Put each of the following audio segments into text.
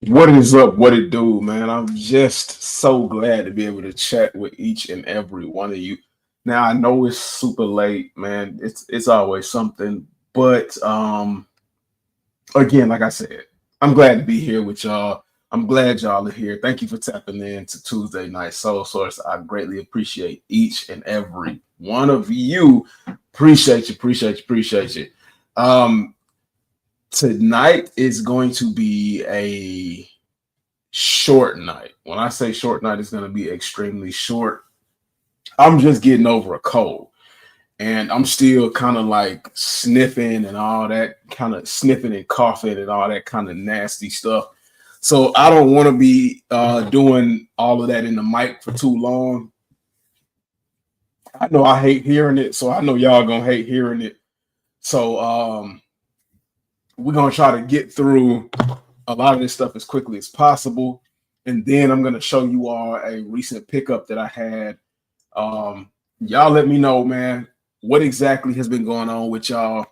What is up? What it do, man? I'm just so glad to be able to chat with each and every one of you. Now I know it's super late, man. It's always something, but again, like I said, I'm glad to be here with y'all. I'm glad y'all are here. Thank you for tapping in to Tuesday Night Soul Source. I greatly appreciate each and every one of you. Appreciate you, appreciate you, appreciate you. Um, Tonight is going to be a short night. When I say short night, it's going to be extremely short. I'm just getting over a cold and I'm still kind of like sniffing and all that kind of sniffing and coughing and all that kind of nasty stuff. So I don't want to be doing all of that in the mic for too long. I know I hate hearing it, so I know y'all gonna hate hearing it. So we're gonna try to get through a lot of this stuff as quickly as possible. And then I'm going to show you all a recent pickup that I had. Y'all let me know, man, what exactly has been going on with y'all.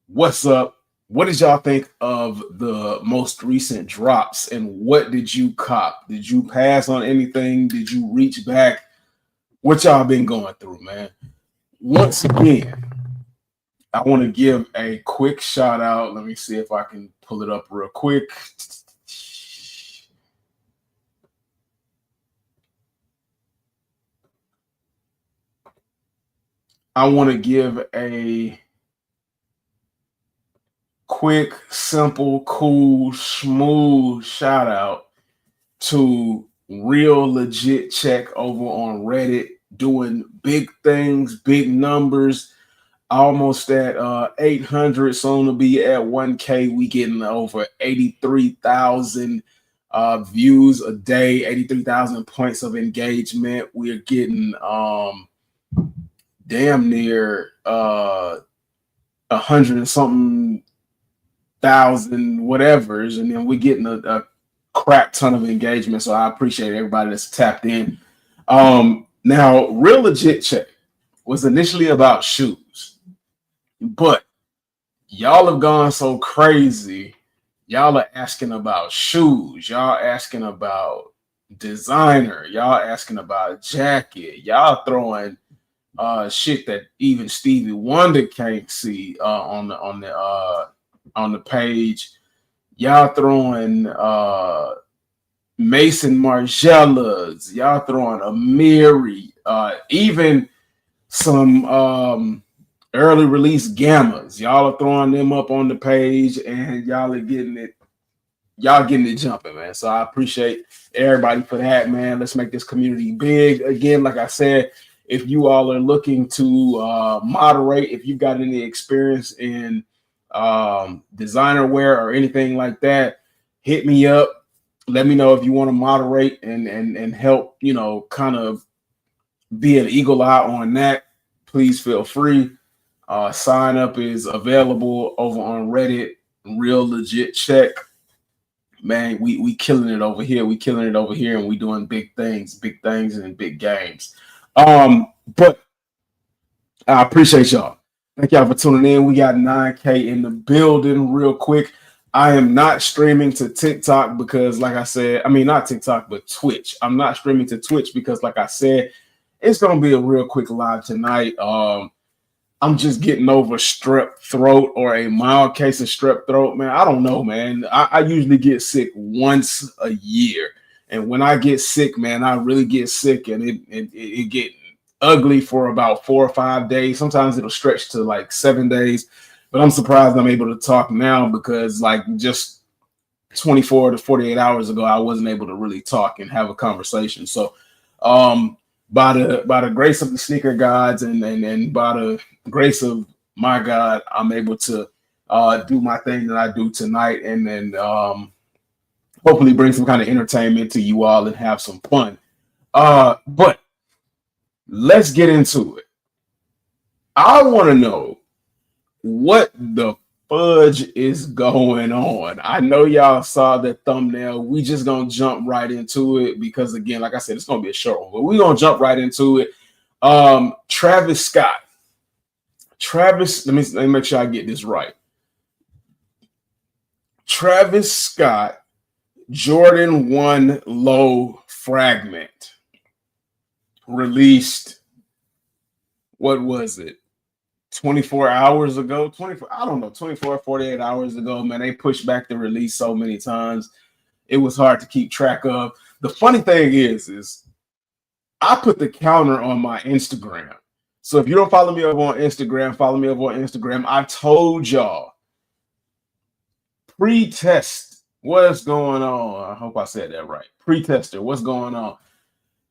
What's up? What did y'all think of the most recent drops? And what did you cop? Did you pass on anything? Did you reach back? What y'all been going through, man? Once again, I want to give a quick shout out. Let me see if I can pull it up real quick. I want to give a quick, simple, cool, smooth shout out to Real Legit Check over on Reddit, doing big things, big numbers. Almost at 800, soon to be at 1K. We getting over 83,000 views a day, 83,000 points of engagement. We're getting damn near 100 and something thousand whatevers, and then we're getting a crap ton of engagement. So I appreciate everybody that's tapped in. Now, Real Legit Check was initially about shoes, but y'all have gone so crazy. Y'all are asking about shoes. Y'all asking about designer. Y'all asking about jacket. Y'all throwing shit that even Stevie Wonder can't see on the page. Y'all throwing Mason Margellas. Y'all throwing Amiri. Even some early release gammas. Y'all are throwing them up on the page, and y'all are getting it. Y'all getting it jumping, man. So I appreciate everybody for that, man. Let's make this community big. Again, like I said, if you all are looking to moderate, if you've got any experience in designer wear or anything like that, hit me up. Let me know if you want to moderate and help, kind of be an eagle eye on that. Please feel free. Sign up is available over on Reddit. Real Legit Check. Man, we killing it over here. We killing it over here, and we doing big things and big games. But I appreciate y'all. Thank y'all for tuning in. We got 9K in the building real quick. I am not streaming to TikTok because, like I said, I mean, not TikTok, but Twitch. I'm not streaming to Twitch because, like I said, it's going to be a real quick live tonight. I'm just getting over strep throat or a mild case of strep throat, man. I don't know, man. I usually get sick once a year. And when I get sick, man, I really get sick, and it get ugly for about 4 or 5 days. Sometimes it'll stretch to like 7 days. But I'm surprised I'm able to talk now because like just 24 to 48 hours ago, I wasn't able to really talk and have a conversation. So by the grace of the sneaker gods and by the grace of my God, I'm able to do my thing that I do tonight, and then hopefully bring some kind of entertainment to you all and have some fun. But let's get into it. I want to know what the fudge is going on. I know y'all saw the thumbnail. We just gonna jump right into it because, again, like I said, it's gonna be a short one, but we're gonna jump right into it. Travis Scott. Let me make sure I get this right. Travis Scott Jordan 1 Low Fragment released, what was it, 24 hours ago? 24, I don't know, 24, 48 hours ago, man. They pushed back the release so many times. It was hard to keep track of. The funny thing is I put the counter on my Instagram. So if you don't follow me over on Instagram, follow me over on Instagram. I told y'all, pre-test, what's going on? I hope I said that right. Pre-tester, what's going on?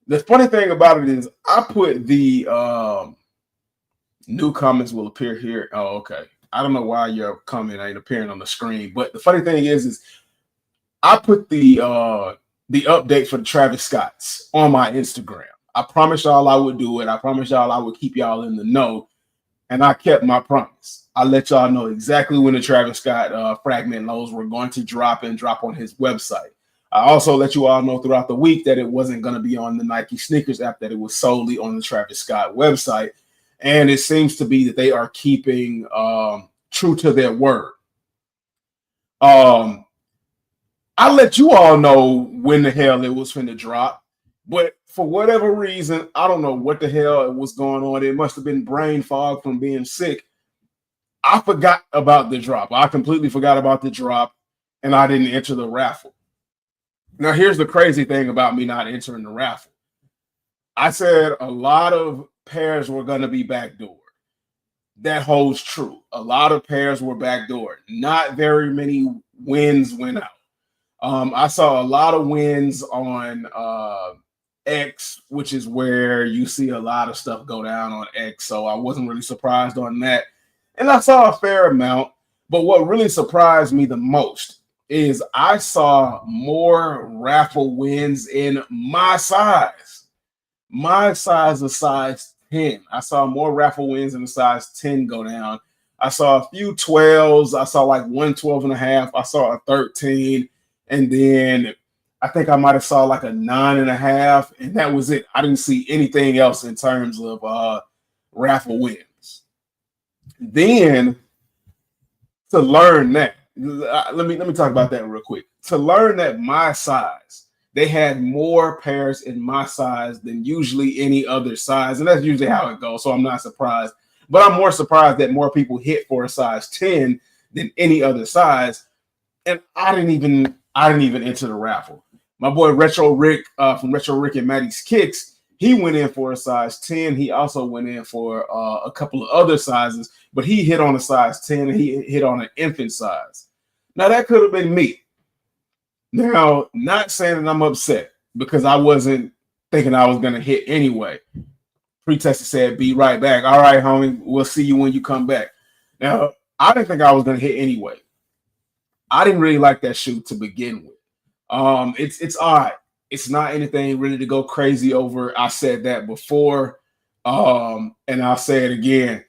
The funny thing about it is I put the new comments will appear here. Oh, okay. I don't know why your comment ain't appearing on the screen, but the funny thing is I put the update for the Travis Scotts on my Instagram. I promised y'all I would do it. I promised y'all I would keep y'all in the know, and I kept my promise. I let y'all know exactly when the Travis Scott fragment lows were going to drop on his website. I also let you all know throughout the week that it wasn't going to be on the Nike sneakers app, that it was solely on the Travis Scott website. And it seems to be that they are keeping true to their word. I let you all know when the hell it was finna drop, but for whatever reason, I don't know what the hell was going on. It must have been brain fog from being sick. I forgot about the drop. I completely forgot about the drop, and I didn't enter the raffle. Now, here's the crazy thing about me not entering the raffle. I said a lot of pairs were going to be backdoored. That holds true. A lot of pairs were backdoored. Not very many wins went out. I saw a lot of wins on X, which is where you see a lot of stuff go down on X. So I wasn't really surprised on that. And I saw a fair amount. But what really surprised me the most is I saw more raffle wins in my size. My size is size 10. I saw more raffle wins in the size 10 go down. I saw a few 12s. I saw like one 12.5. I saw a 13. And then I think I might have saw like a 9.5. And that was it. I didn't see anything else in terms of raffle wins. Then to learn that, let me talk about that real quick. To learn that my size, they had more pairs in my size than usually any other size. And that's usually how it goes. So I'm not surprised. But I'm more surprised that more people hit for a size 10 than any other size. And I didn't even enter the raffle. My boy Retro Rick from Retro Rick and Maddie's Kicks, he went in for a size 10. He also went in for a couple of other sizes, but he hit on a size 10 and he hit on an infant size. Now, that could have been me. Now, not saying that I'm upset because I wasn't thinking I was going to hit anyway. Pre-tester said, be right back. All right, homie, we'll see you when you come back. Now, I didn't think I was going to hit anyway. I didn't really like that shoe to begin with. It's all right. It's not anything really to go crazy over. I said that before, and I'll say it again.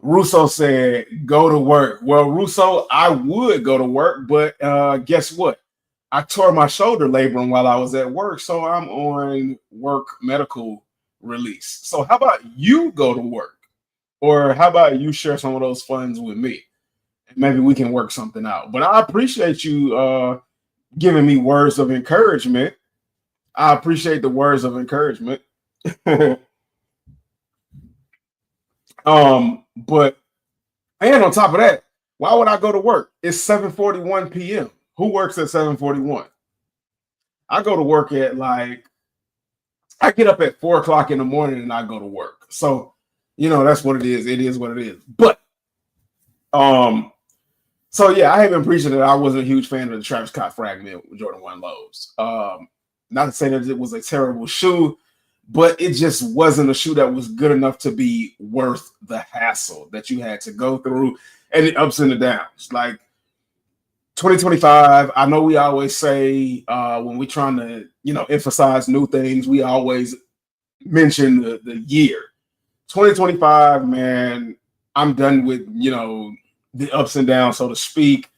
Russo said, go to work. Well, Russo, I would go to work, but guess what? I tore my shoulder laboring while I was at work, so I'm on work medical release. So how about you go to work? Or how about you share some of those funds with me? Maybe we can work something out. But I appreciate you giving me words of encouragement. I appreciate the words of encouragement. But and on top of that, why would I go to work? It's 7:41 p.m. Who works at 7:41? I go to work at I get up at 4 o'clock in the morning and I go to work. So, that's what it is. It is what it is. But so yeah, I have been preaching that I wasn't a huge fan of the Travis Scott fragment with Jordan 1 lows. Not to say that it was a terrible shoe, but it just wasn't a shoe that was good enough to be worth the hassle that you had to go through and the ups and the downs. Like 2025, I know we always say when we're trying to, emphasize new things, we always mention the year. 2025, man, I'm done with, the ups and downs, so to speak.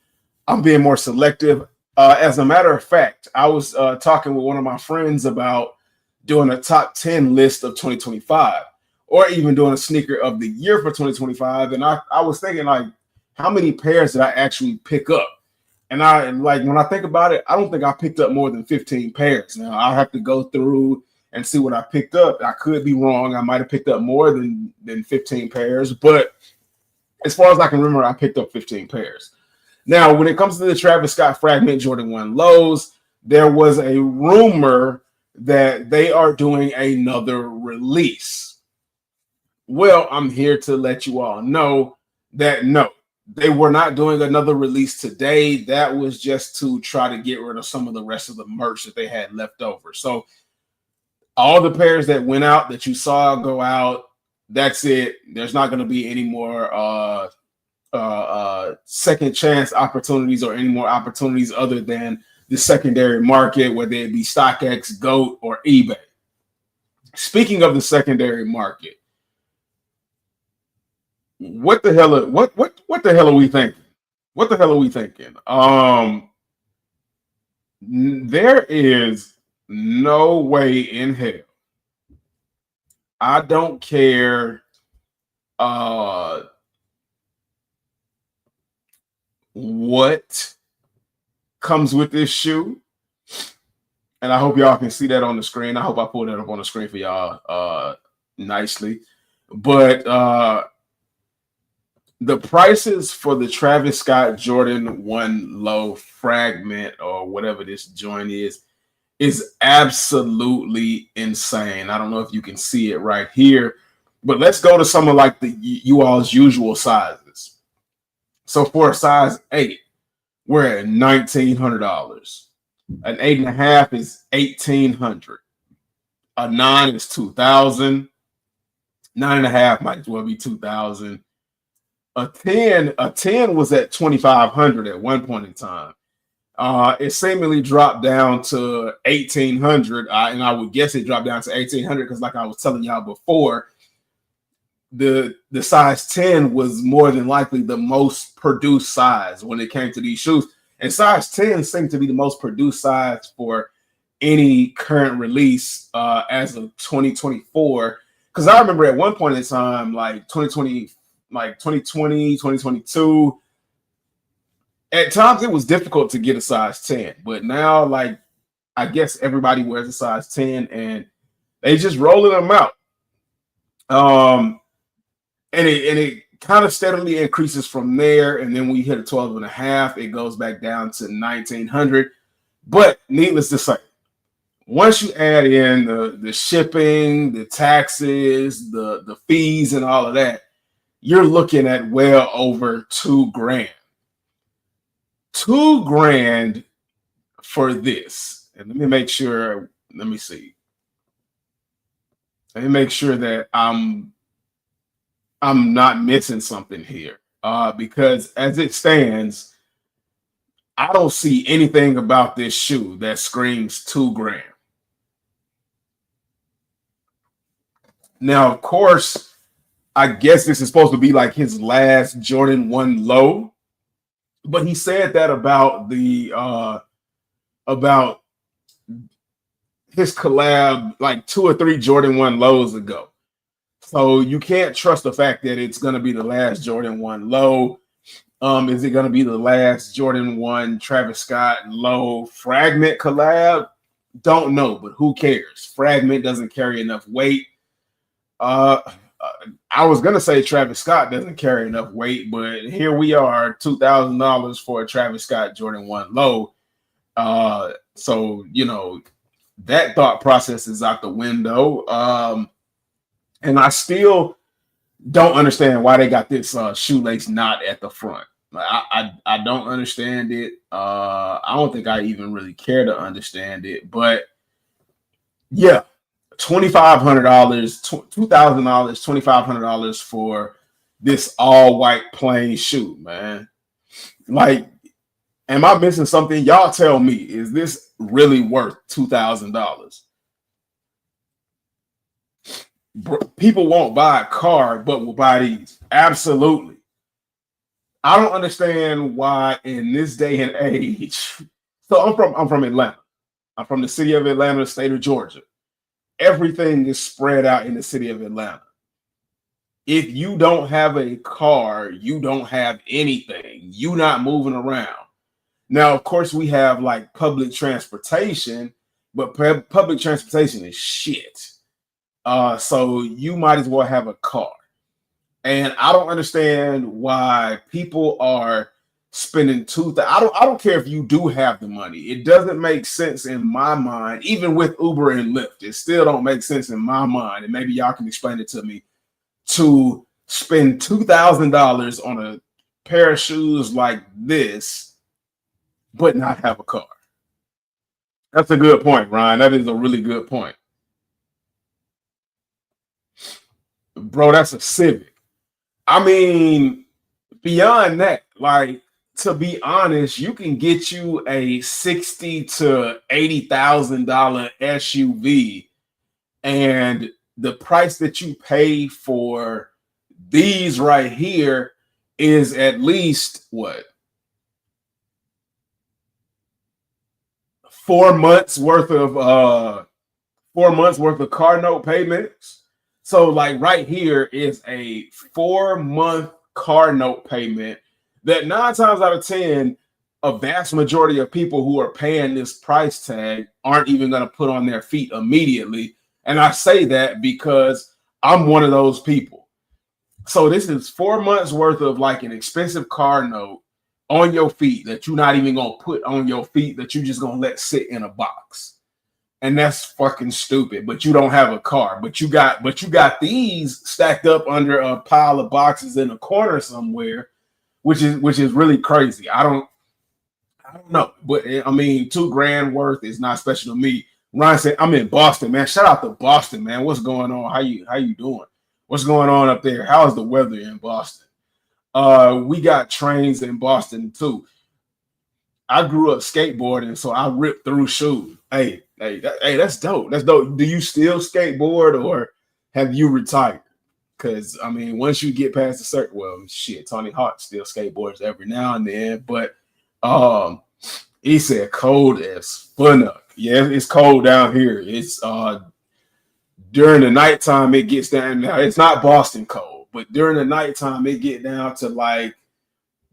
I'm being more selective. As a matter of fact, I was talking with one of my friends about doing a top 10 list of 2025 or even doing a sneaker of the year for 2025. And I was thinking, how many pairs did I actually pick up? And I like when I think about it, I don't think I picked up more than 15 pairs. Now I'll have to go through and see what I picked up. I could be wrong. I might have picked up more than 15 pairs, but as far as I can remember, I picked up 15 pairs. Now, when it comes to the Travis Scott Fragment Jordan 1 lows, there was a rumor that they are doing another release. Well, I'm here to let you all know that no, they were not doing another release today. That was just to try to get rid of some of the rest of the merch that they had left over. So all the pairs that went out that you saw go out, that's it. There's not going to be any more second chance opportunities or any more opportunities other than the secondary market, whether it be StockX, GOAT, or eBay. Speaking of the secondary market, what the hell are we thinking? What the hell are we thinking? There is no way in hell. I don't care what comes with this shoe. And I hope y'all can see that on the screen. I hope I pulled that up on the screen for y'all nicely. But the prices for the Travis Scott Jordan 1 low fragment or whatever this joint is absolutely insane. I don't know if you can see it right here, but let's go to some of like the you all's usual sizes. So for a size 8, we're at $1,900. An 8.5 is $1,800. A 9 is $2,000. 9.5 might as well be $2,000. A 10 was at $2,500 at one point in time. It seemingly dropped down to $1,800, and I would guess it dropped down to $1,800 because, like I was telling y'all before, the size 10 was more than likely the most produced size when it came to these shoes, and size 10 seemed to be the most produced size for any current release as of 2024. Because I remember at one point in time, like 2020, 2022. At times it was difficult to get a size 10, but now, like, I guess everybody wears a size 10 and they just rolling them out. And it kind of steadily increases from there. And then we hit a 12.5, it goes back down to 1,900. But needless to say, once you add in the shipping, the taxes, the fees, and all of that, you're looking at well over $2,000. $2,000 for this. And let me make sure. Let me see. Let me make sure that I'm not missing something here. Because as it stands, I don't see anything about this shoe that screams $2,000. Now, of course, I guess this is supposed to be like his last Jordan 1 low. But he said that about his collab like 2 or 3 Jordan 1 lows ago. So you can't trust the fact that it's going to be the last Jordan 1 low. Is it going to be the last Jordan 1 Travis Scott low fragment collab? Don't know, but who cares? Fragment doesn't carry enough weight. I was gonna say Travis Scott doesn't carry enough weight, but here we are, $2,000 for a Travis Scott Jordan 1 low. So you know that thought process is out the window. And I still don't understand why they got this shoelace knot at the front. I don't understand it. I don't think I even really care to understand it, but yeah. $2,500, $2,000, $2,500 for this all white plain shoe, man. Like, am I missing something? Y'all tell me, is this really worth $2,000? People won't buy a car, but will buy these. Absolutely. I don't understand why in this day and age. So I'm from Atlanta. I'm from the city of Atlanta, state of Georgia. Everything is spread out in the city of Atlanta. If you don't have a car, you don't have anything. You're not moving around. Now, of course, we have like public transportation, but public transportation is shit. So you might as well have a car. And I don't understand why people are spending I don't care if you do have the money. It doesn't make sense in my mind, even with Uber and Lyft. It still don't make sense in my mind. And maybe y'all can explain it to me, to spend $2,000 on a pair of shoes like this, but not have a car. That's a good point, Ryan. That is a really good point. Bro, that's a Civic. I mean, beyond that, like, to be honest, you can get you a $60,000 to $80,000 SUV, and the price that you pay for these right here is at least what, 4 months worth of 4 months worth of car note payments. So like right here is a 4 month car note payment that 9 times out of 10, a vast majority of people who are paying this price tag aren't even going to put on their feet immediately. And I say that because I'm one of those people. So this is 4 months worth of like an expensive car note on your feet that you're not even going to put on your feet, that you're just going to let sit in a box. And that's fucking stupid. But you don't have a car, but you got these stacked up under a pile of boxes in a corner somewhere, which is really crazy. I don't know, but I mean, $2,000 worth is not special to me. Ryan said, "I'm in Boston, man. Shout out to Boston, man. What's going on? How you doing? What's going on up there? How's the weather in Boston?" We got trains in Boston too. I grew up skateboarding, so I ripped through shoes. Hey, that's dope. That's dope. Do you still skateboard or have you retired? Because I mean, once you get past a certain, well, shit, Tony Hawk still skateboards every now and then, but he said cold as fuck. Yeah, it's cold down here. It's during the nighttime it gets down. Now it's not Boston cold, but during the nighttime it get down to like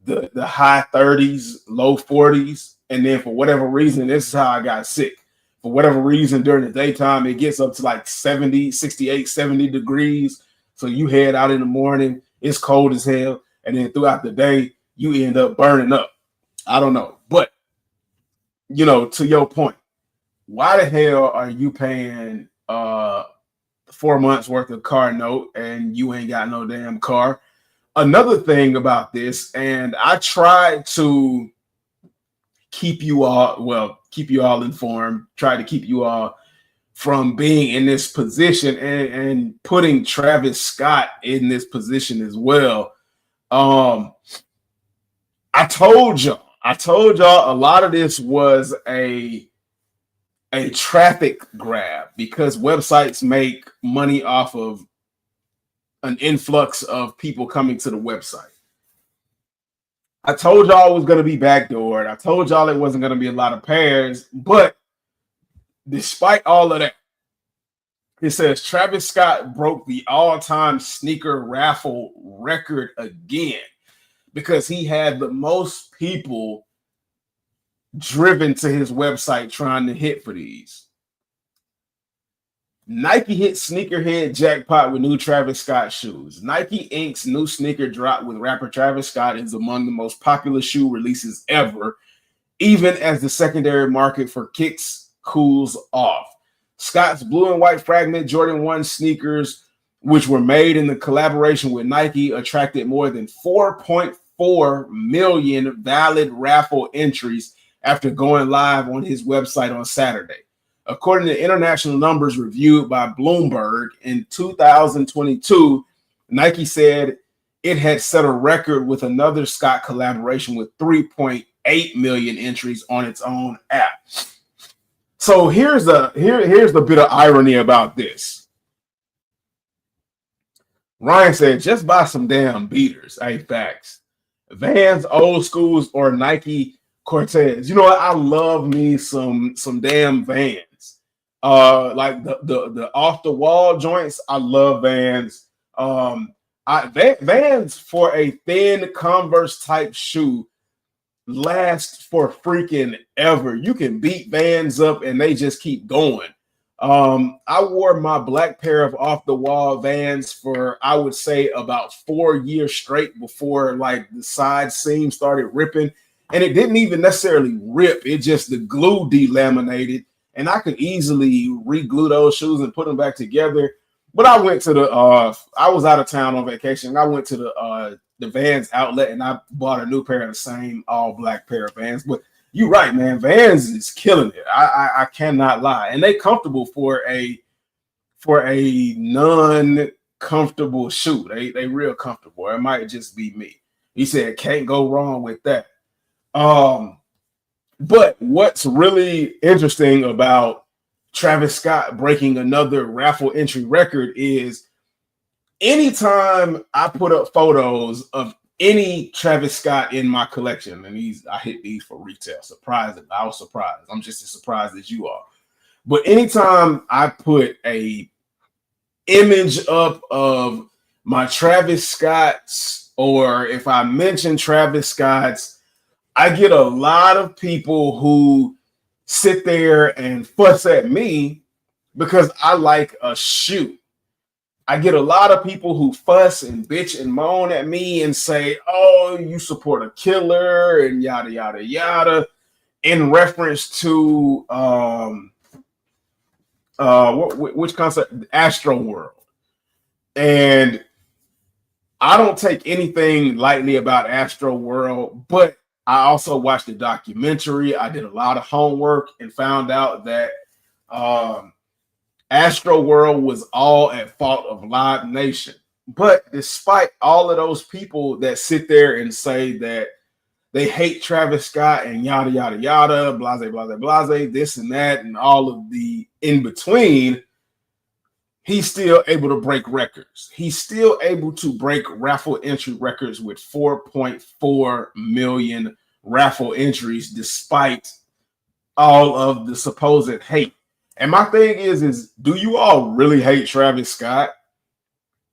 the high 30s, low 40s, and then for whatever reason, this is how I got sick. For whatever reason, during the daytime, it gets up to like 70, 68, 70 degrees. So you head out in the morning, it's cold as hell, and then throughout the day, you end up burning up. I don't know, but you know, to your point, why the hell are you paying 4 months worth of car note and you ain't got no damn car? Another thing about this, and I try to keep you all informed, try to keep you all from being in this position and putting Travis Scott in this position as well. I told y'all a lot of this was a traffic grab because websites make money off of an influx of people coming to the website. I told y'all it was going to be backdoored. I told y'all it wasn't going to be a lot of pairs, but despite all of that, it says Travis Scott broke the all-time sneaker raffle record again because he had the most people driven to his website trying to hit for these. Nike hit sneakerhead jackpot with new Travis Scott shoes. Nike Inc.'s new sneaker drop with rapper Travis Scott is among the most popular shoe releases ever, even as the secondary market for kicks cools off. Scott's blue and white fragment Jordan 1 sneakers, which were made in the collaboration with Nike, attracted more than 4.4 million valid raffle entries after going live on his website on Saturday. According to international numbers reviewed by Bloomberg in 2022, Nike said it had set a record with another Scott collaboration with 3.8 million entries on its own app. So here's the bit of irony about this. Ryan said, just buy some damn beaters. Hey, facts. Vans, Old Schools, or Nike Cortez. You know what? I love me some damn Vans. Like the off the wall joints. I love Vans. Vans for a thin Converse type shoe. last for freaking ever. You can beat Vans up and they just keep going. I wore my black pair of off the wall Vans for, I would say, about 4 years straight before like the side seam started ripping. And it didn't even necessarily rip. It just, the glue delaminated, and I could easily re-glue those shoes and put them back together. But I went to the I was out of town on vacation. I went to the Vans outlet and I bought a new pair of the same all black pair of Vans. But you're right, man. Vans is killing it. I cannot lie, and they comfortable for a non-comfortable shoe. They real comfortable. It might just be me. He said can't go wrong with that. But what's really interesting about Travis Scott breaking another raffle entry record is anytime I put up photos of any Travis Scott in my collection, and I hit these for retail. Surprised, I was surprised. I'm just as surprised as you are. But anytime I put a image up of my Travis Scotts, or if I mention Travis Scotts, I get a lot of people who sit there and fuss at me because I like a shoe. I get a lot of people who fuss and bitch and moan at me and say, oh, you support a killer and yada, yada, yada, in reference to which concept? Astro World. And I don't take anything lightly about Astro World, but I also watched the documentary. I did a lot of homework and found out that Astro World was all at fault of Live Nation. But despite all of those people that sit there and say that they hate Travis Scott and yada, yada, yada, blase, blase, blase, this and that, and all of the in between, he's still able to break records. He's still able to break raffle entry records with 4.4 million raffle entries, despite all of the supposed hate. And my thing is do you all really hate Travis Scott?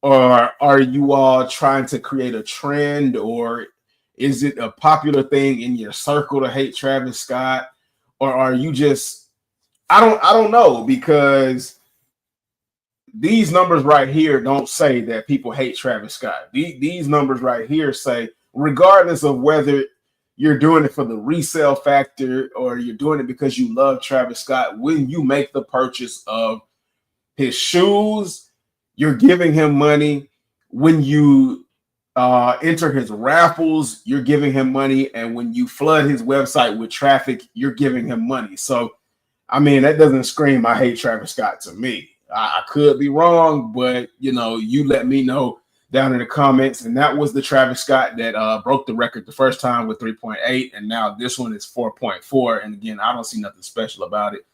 Or are you all trying to create a trend? Or is it a popular thing in your circle to hate Travis Scott? Or are you just, I don't know, because these numbers right here don't say that people hate Travis Scott. These numbers right here say, regardless of whether you're doing it for the resale factor or you're doing it because you love Travis Scott, when you make the purchase of his shoes, you're giving him money. When you enter his raffles, you're giving him money. And when you flood his website with traffic, you're giving him money. So, I mean, that doesn't scream, I hate Travis Scott to me. I could be wrong, but, you know, you let me know down in the comments. And that was the Travis Scott that broke the record the first time with 3.8. And now this one is 4.4. And again, I don't see nothing special about it.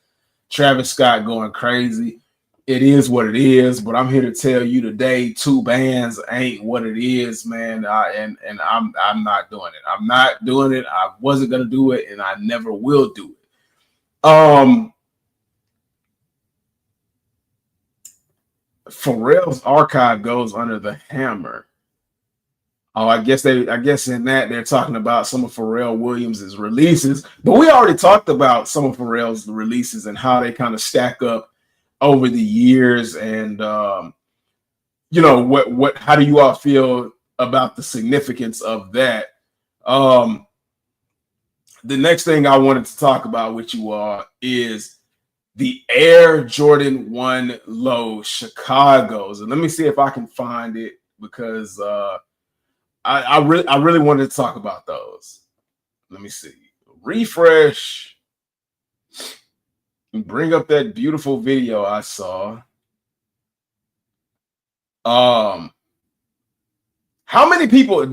Travis Scott going crazy. It is what it is. But I'm here to tell you today, two bands ain't what it is, man. And I'm not doing it. I'm not doing it. I wasn't going to do it, and I never will do it. Pharrell's archive goes under the hammer. Oh, I guess in that they're talking about some of Pharrell Williams' releases, but we already talked about some of Pharrell's releases and how they kind of stack up over the years. And you know, how do you all feel about the significance of that? The next thing I wanted to talk about with you all is the Air Jordan 1 Low Chicago's. And let me see if I can find it, because I really wanted to talk about those. Let me see. Refresh. Bring up that beautiful video I saw. How many people,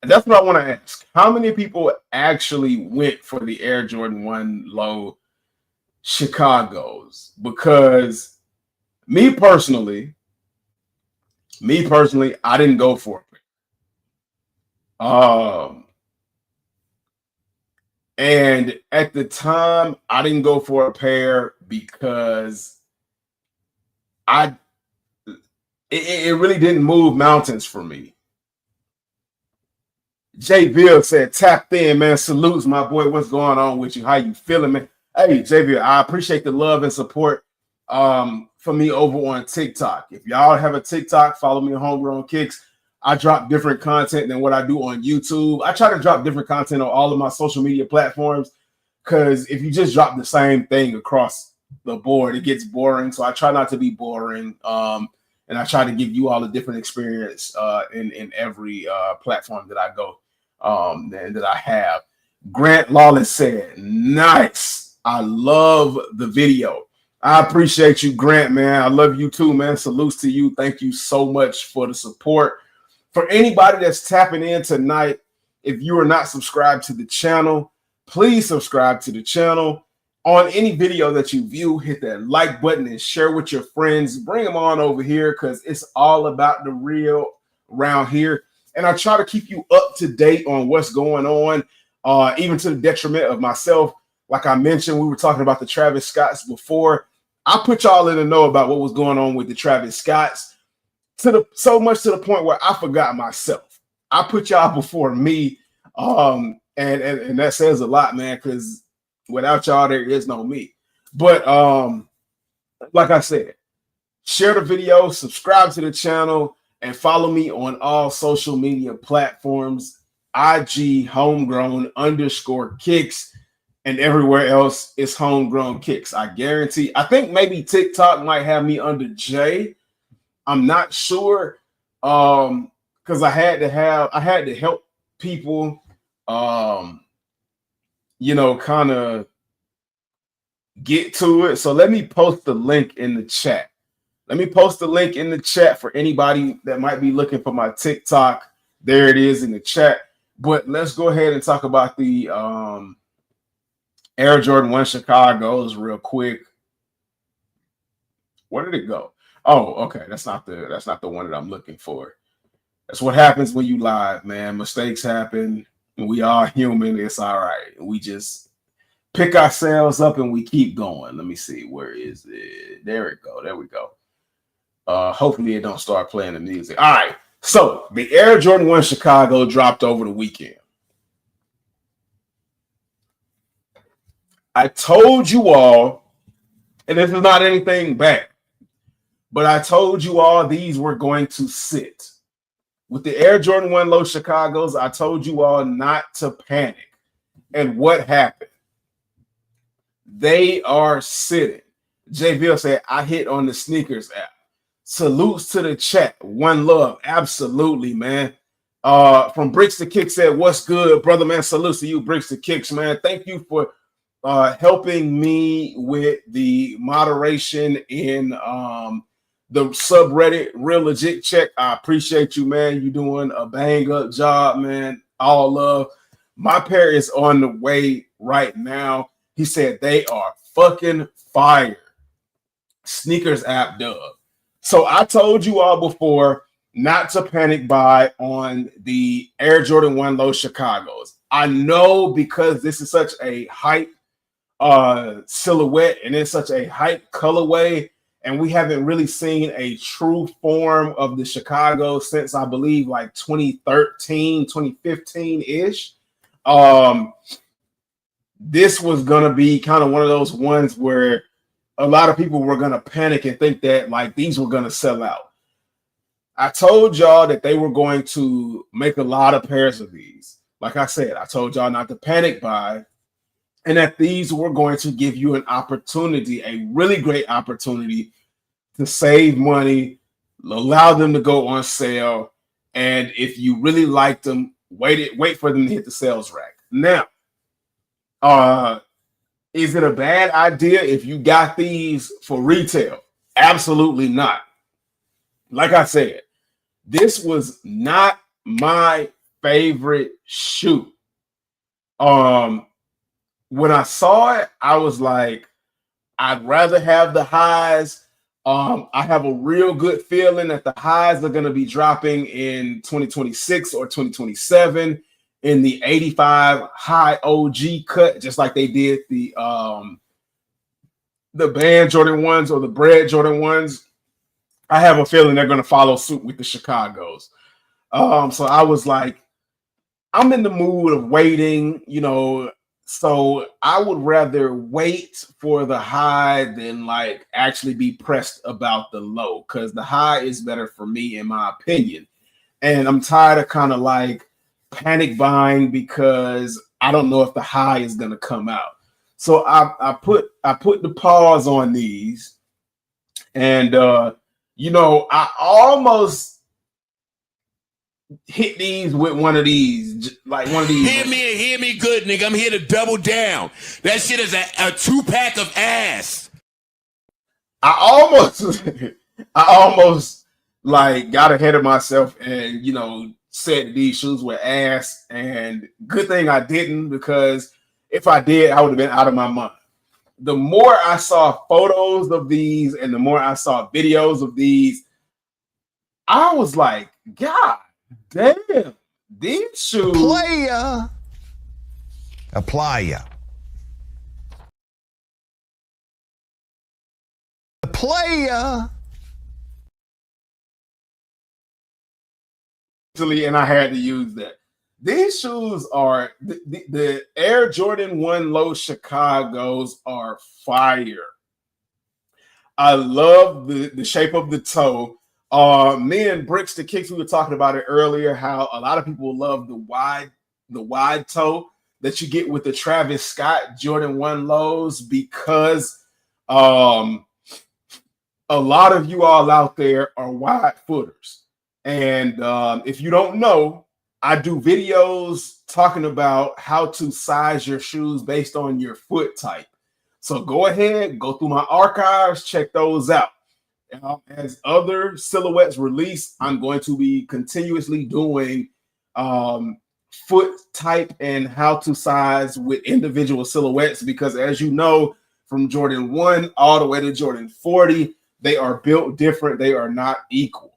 that's what I want to ask. How many people actually went for the Air Jordan 1 Low Chicago's? Because me personally, I didn't go for it. And at the time, I didn't go for a pair because it really didn't move mountains for me. Jay Bill said, tapped in, man. Salutes, my boy. What's going on with you? How you feeling, man? Hey, Jay Bill, I appreciate the love and support for me over on TikTok. If y'all have a TikTok, follow me on Homegrown Kicks. I drop different content than what I do on YouTube. I try to drop different content on all of my social media platforms because if you just drop the same thing across the board, it gets boring. So I try not to be boring. And I try to give you all a different experience in every platform that I go and that I have. Grant Lawless said, nice. I love the video. I appreciate you, Grant, man. I love you too, man. Salutes to you. Thank you so much for the support. For anybody that's tapping in tonight, if you are not subscribed to the channel, please subscribe to the channel. On any video that you view, hit that like button and share with your friends. Bring them on over here because it's all about the real around here. And I try to keep you up to date on what's going on, even to the detriment of myself. Like I mentioned, we were talking about the Travis Scotts before. I put y'all in the know about what was going on with the Travis Scotts so much to the point where I forgot myself. I put y'all before me, and that says a lot, man, because without y'all, there is no me. But like I said, share the video, subscribe to the channel, and follow me on all social media platforms, IG homegrown_kicks, and everywhere else it's homegrown kicks. I guarantee. I think maybe TikTok might have me under J. I'm not sure because I had to help people kind of get to it. So let me post the link in the chat. Let me post the link in the chat for anybody that might be looking for my TikTok. There it is in the chat. But let's go ahead and talk about the Air Jordan 1 Chicago's real quick. Where did it go? Oh, okay. That's not the one that I'm looking for. That's what happens when you live, man. Mistakes happen. We are human. It's all right. We just pick ourselves up and we keep going. Let me see. Where is it? There it go. There we go. Hopefully it don't start playing the music. All right. So the Air Jordan 1 Chicago dropped over the weekend. I told you all, and this is not anything bad, but I told you all these were going to sit. With the Air Jordan 1 Low Chicagos, I told you all not to panic. And what happened? They are sitting. JVL said, I hit on the sneakers app. Salutes to the chat. One love. Absolutely, man. From Bricks to Kicks said, what's good, brother, man? Salutes to you, Bricks to Kicks, man. Thank you for helping me with the moderation in the subreddit Real Legit Check. I appreciate you, man. You doing a bang up job, man. All love. My pair is on the way right now. He said they are fucking fire. Sneakers app dub. So I told you all before not to panic buy on the Air Jordan 1 Low Chicagos. I know because this is such a hype silhouette and it's such a hype colorway, and we haven't really seen a true form of the Chicago since I believe like 2013, 2015-ish. This was gonna be kind of one of those ones where a lot of people were gonna panic and think that like these were gonna sell out. I told y'all that they were going to make a lot of pairs of these. Like I said, I told y'all not to panic buy, and that these were going to give you an opportunity, a really great opportunity to save money, allow them to go on sale, and if you really liked them, wait for them to hit the sales rack. Now, is it a bad idea if you got these for retail? Absolutely not. Like I said, this was not my favorite shoe. When I saw it, I was like, I'd rather have the highs. I have a real good feeling that the highs are going to be dropping in 2026 or 2027 in the 85 high OG cut, just like they did the Band Jordan 1s or the Bread Jordan 1s. I have a feeling they're going to follow suit with the Chicagos. So I was like, I'm in the mood of waiting, so I would rather wait for the high than like actually be pressed about the low because the high is better for me, in my opinion. And I'm tired of kind of like panic buying because I don't know if the high is gonna come out. So I put the pause on these, and I almost hit these with one of these, like one of these. Hear me good, nigga. I'm here to double down. That shit is a 2-pack of ass. I almost, I almost like got ahead of myself and said these shoes were ass. And good thing I didn't, because if I did, I would have been out of my mind. The more I saw photos of these and the more I saw videos of these, I was like, God damn, these shoes. Playa. A playa. A playa. And I had to use that. These shoes are the Air Jordan 1 Low Chicago's are fire. I love the shape of the toe. Me and Bricks the Kicks, we were talking about it earlier, how a lot of people love the wide toe that you get with the Travis Scott Jordan 1 Lows, because a lot of you all out there are wide footers. And if you don't know, I do videos talking about how to size your shoes based on your foot type. So go ahead, go through my archives, check those out. As other silhouettes release, I'm going to be continuously doing foot type and how to size with individual silhouettes, because as you know, from Jordan 1 all the way to Jordan 40, they are built different. They are not equal.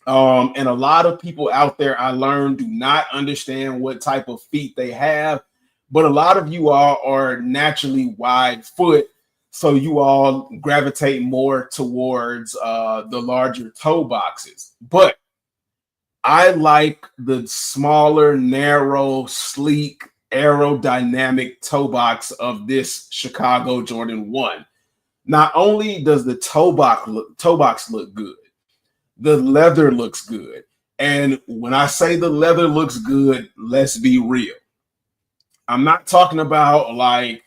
And a lot of people out there, I learned, do not understand what type of feet they have. But a lot of you all are naturally wide foot, so you all gravitate more towards the larger toe boxes. But I like the smaller, narrow, sleek, aerodynamic toe box of this Chicago Jordan 1. Not only does the toe box look good, the leather looks good. And when I say the leather looks good, let's be real. I'm not talking about like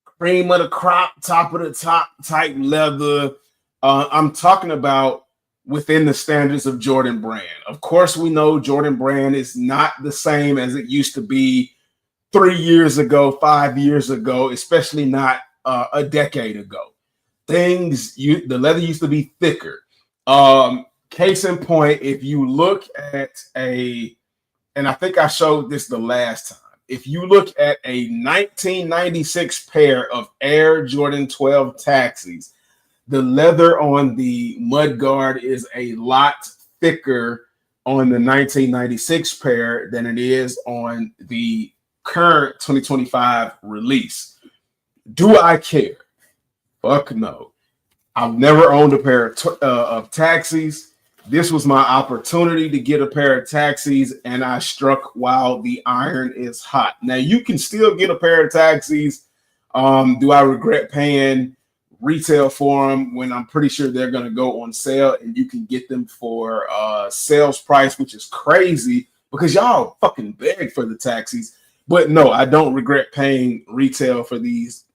cream of the crop, top of the top type leather. I'm talking about within the standards of Jordan Brand. Of course, we know Jordan Brand is not the same as it used to be 3 years ago, 5 years ago, especially not a decade ago. The leather used to be thicker. Case in point, if you look at and I think I showed this the last time, if you look at a 1996 pair of Air Jordan 12 Taxis, the leather on the mudguard is a lot thicker on the 1996 pair than it is on the current 2025 release. Do I care? Fuck no. I've never owned a pair of Taxis. This was my opportunity to get a pair of Taxis, and I struck while the iron is hot. Now, you can still get a pair of Taxis. Do I regret paying retail for them when I'm pretty sure they're going to go on sale and you can get them for sales price, which is crazy because y'all fucking beg for the Taxis. But no, I don't regret paying retail for these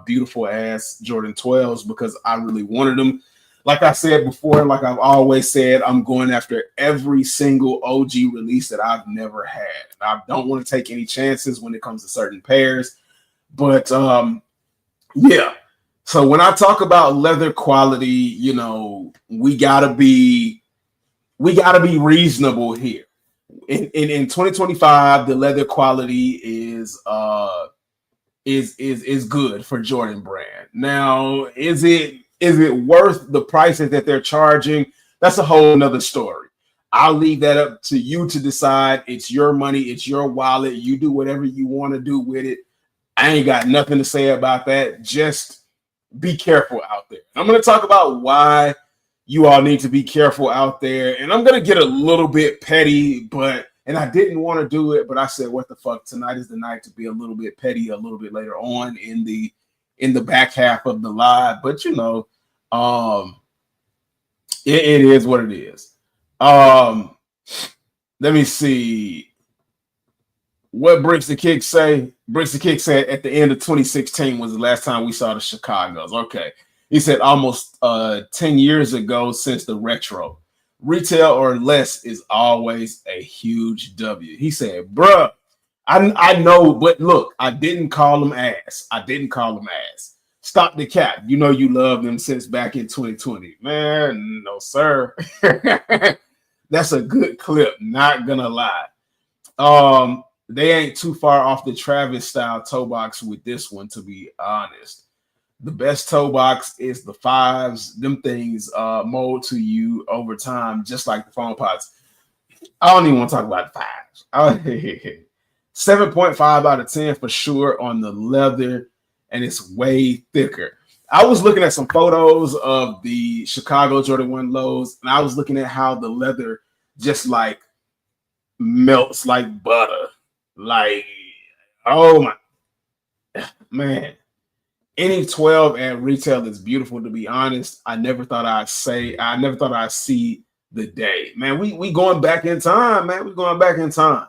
beautiful ass Jordan 12s because I really wanted them. Like I said before, like I've always said, I'm going after every single OG release that I've never had. I don't want to take any chances when it comes to certain pairs. But yeah. So when I talk about leather quality, we gotta be reasonable here. In 2025, the leather quality is good for Jordan Brand. Now, is it worth the prices that they're charging? That's a whole nother story. I'll leave that up to you to decide. It's your money, it's your wallet. You do whatever you want to do with it. I ain't got nothing to say about that. Just be careful out there. I'm going to talk about why you all need to be careful out there. And I'm going to get a little bit petty, but And I didn't want to do it, but I said, what the fuck? Tonight is the night to be a little bit petty a little bit later on in the back half of the live. But you know, it is what it is. Let me see. What Bricks the Kick say? Bricks the Kick said at the end of 2016 was the last time we saw the Chicago's. Okay. He said almost 10 years ago since the retro. Retail or less is always a huge W. He said, bruh, I know, but look, I didn't call him ass. I didn't call him ass. Stop the cap. You know you love them since back in 2020. Man, no, sir. That's a good clip, not gonna lie. They ain't too far off the Travis style toe box with this one, to be honest. The best toe box is the 5s. Them things mold to you over time, just like the phone pods. I don't even want to talk about the 5s. 7.5 out of 10 for sure on the leather, and it's way thicker. I was looking at some photos of the Chicago Jordan 1 lows, and I was looking at how the leather just like melts like butter. Like, oh my man. Any 12 at retail is beautiful, to be honest. I never thought I'd see the day. Man, we going back in time, man. We're going back in time.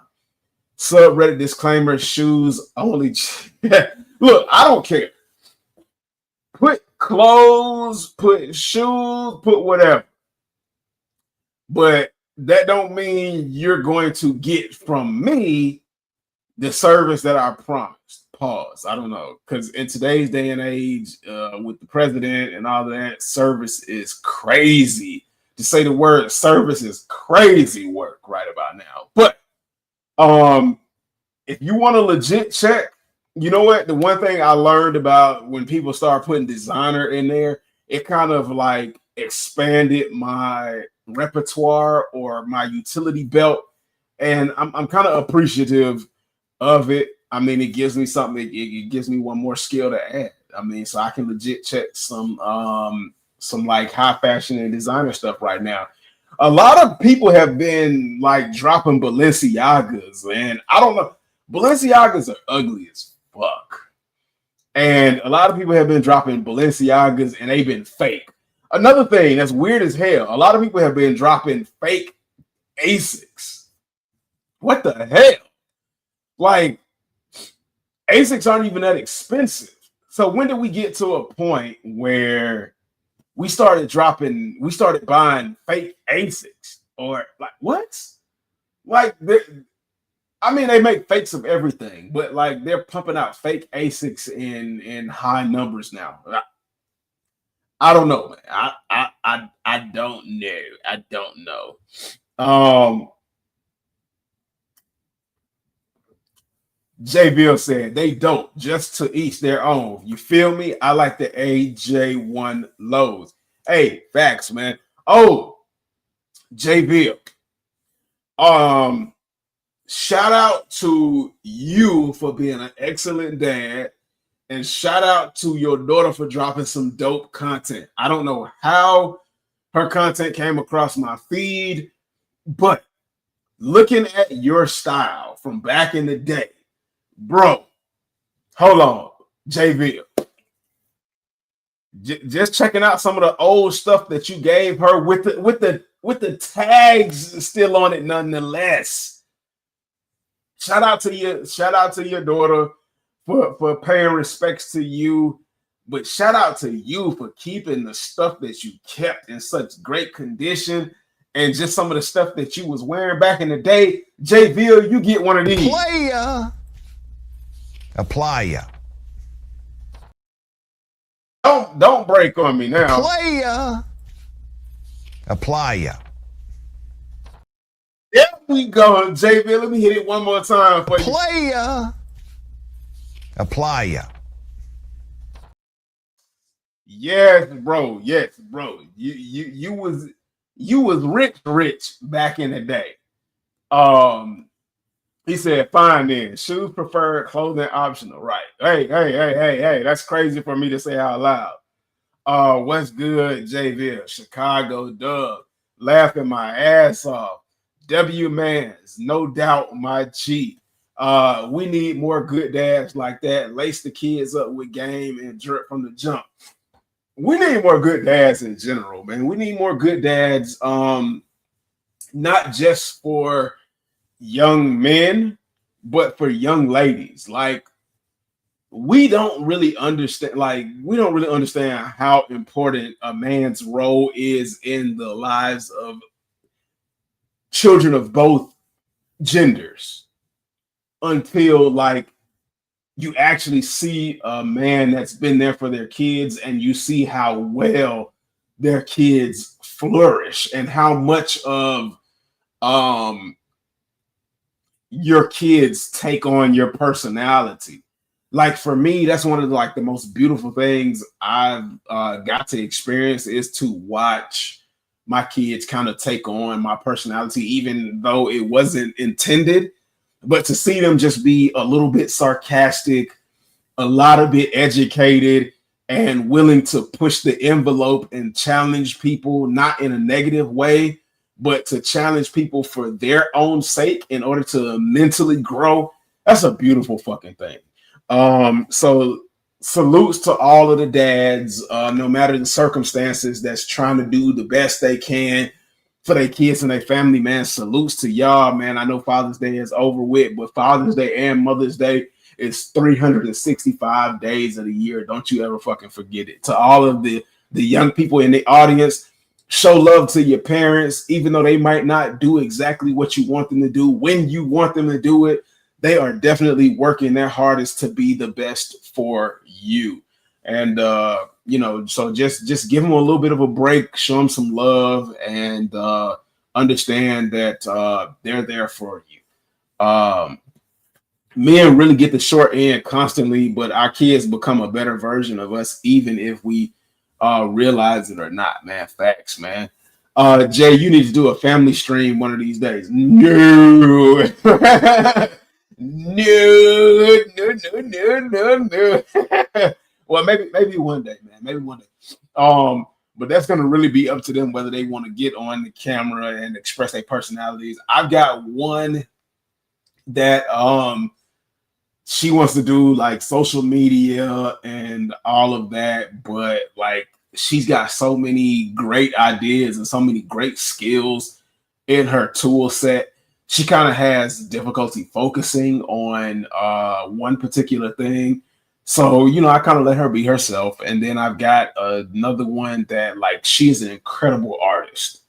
Subreddit disclaimer, shoes only. Look, I don't care. Put clothes, put shoes, put whatever. But that don't mean you're going to get from me the service that I promised. Pause. I don't know. Because in today's day and age, with the president and all that, service is crazy. To say the word service is crazy work right about now. But if you want a legit check, you know what? The one thing I learned about when people start putting designer in there, it kind of like expanded my repertoire or my utility belt. And I'm kind of appreciative of it. I mean, it gives me something. It gives me one more skill to add. I mean, so I can legit check some like high fashion and designer stuff right now. A lot of people have been like dropping Balenciagas, and I don't know. Balenciagas are ugly as fuck. And a lot of people have been dropping Balenciagas and they've been fake. Another thing that's weird as hell, a lot of people have been dropping fake Asics. What the hell? Like, Asics aren't even that expensive. So when did we get to a point where we started buying fake Asics? Or like, what? Like, I mean, they make fakes of everything, but like they're pumping out fake Asics in high numbers now. I don't know, man. I don't know. I don't know. J. Bill said they don't, just to each their own. You feel me? I like the AJ1 lows. Hey, facts, man. Oh, J. Bill. Shout out to you for being an excellent dad, and shout out to your daughter for dropping some dope content. I don't know how her content came across my feed, but looking at your style from back in the day, bro, hold on, JV. Just checking out some of the old stuff that you gave her with the tags still on it, nonetheless. Shout out to your daughter for paying respects to you, but shout out to you for keeping the stuff that you kept in such great condition, and just some of the stuff that you was wearing back in the day. JV, you get one of these. Playa. Don't break on me now. Playa. There we go, JV. Let me hit it one more time for you. Playa. Yes, bro. Yes, bro. You was rich back in the day. He said, fine then. Shoes preferred, clothing optional. Right. Hey. That's crazy for me to say out loud. What's good, JV? Chicago Dub. Laughing my ass off. W Mans, no doubt, my G. We need more good dads like that. Lace the kids up with game and drip from the jump. We need more good dads in general, man. We need more good dads, not just for young men, but for young ladies. Like, we don't really understand how important a man's role is in the lives of children of both genders until like you actually see a man that's been there for their kids and you see how well their kids flourish and how much of your kids take on your personality. Like for me, that's one of the most beautiful things I've got to experience is to watch my kids kind of take on my personality, even though it wasn't intended. But to see them just be a little bit sarcastic, a lot of bit educated, and willing to push the envelope and challenge people, not in a negative way, but to challenge people for their own sake in order to mentally grow. That's a beautiful fucking thing. So salutes to all of the dads, no matter the circumstances, that's trying to do the best they can for their kids and their family, man. Salutes to y'all, man. I know Father's Day is over with, but Father's Day and Mother's Day is 365 days of the year. Don't you ever fucking forget it. To all of the young people in the audience, show love to your parents, even though they might not do exactly what you want them to do when you want them to do it. They are definitely working their hardest to be the best for you. And, so just give them a little bit of a break, show them some love, and understand that they're there for you. Men really get the short end constantly, but our kids become a better version of us, even if we realize it or not, man. Facts, man. Jay, you need to do a family stream one of these days. No. No. Well, maybe one day, man. Maybe one day. But that's gonna really be up to them whether they want to get on the camera and express their personalities. I've got one that she wants to do like social media and all of that, but like she's got so many great ideas and so many great skills in her tool set. She kind of has difficulty focusing on one particular thing. So, I kind of let her be herself. And then I've got another one that like she's an incredible artist,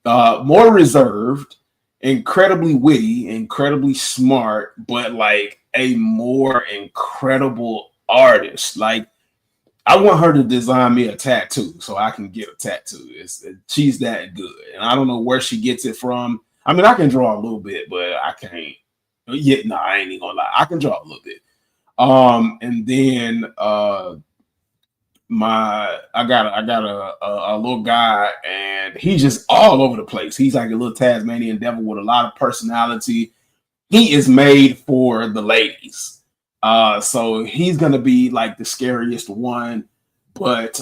more reserved, incredibly witty, incredibly smart, but like a more incredible artist. Like I want her to design me a tattoo so I can get a tattoo. She's that good. And I don't know where she gets it from. I mean, I can draw a little bit, but I can't. Yeah, no, I ain't even gonna lie. I can draw a little bit. And then I got a little guy, and he's just all over the place. He's like a little Tasmanian devil with a lot of personality. He is made for the ladies. So he's gonna be like the scariest one, but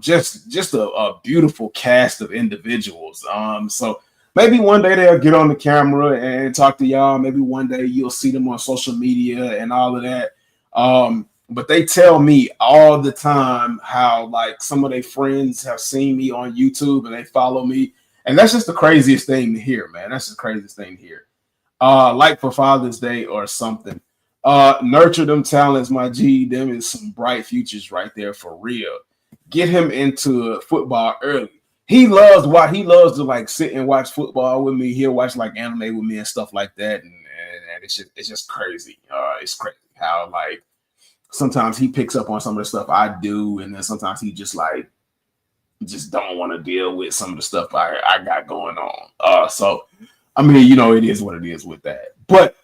just a beautiful cast of individuals. So maybe one day they'll get on the camera and talk to y'all. Maybe one day you'll see them on social media and all of that. But they tell me all the time how like some of their friends have seen me on YouTube and they follow me. And that's just the craziest thing to hear, man. That's the craziest thing to hear. Like for Father's Day or something. Nurture them talents, my G. Them is some bright futures right there for real. Get him into football early. He loves to like sit and watch football with me. He'll watch like anime with me and stuff like that. And it's just crazy. It's crazy how like sometimes he picks up on some of the stuff I do. And then sometimes he just don't want to deal with some of the stuff I got going on. So, I mean, it is what it is with that. But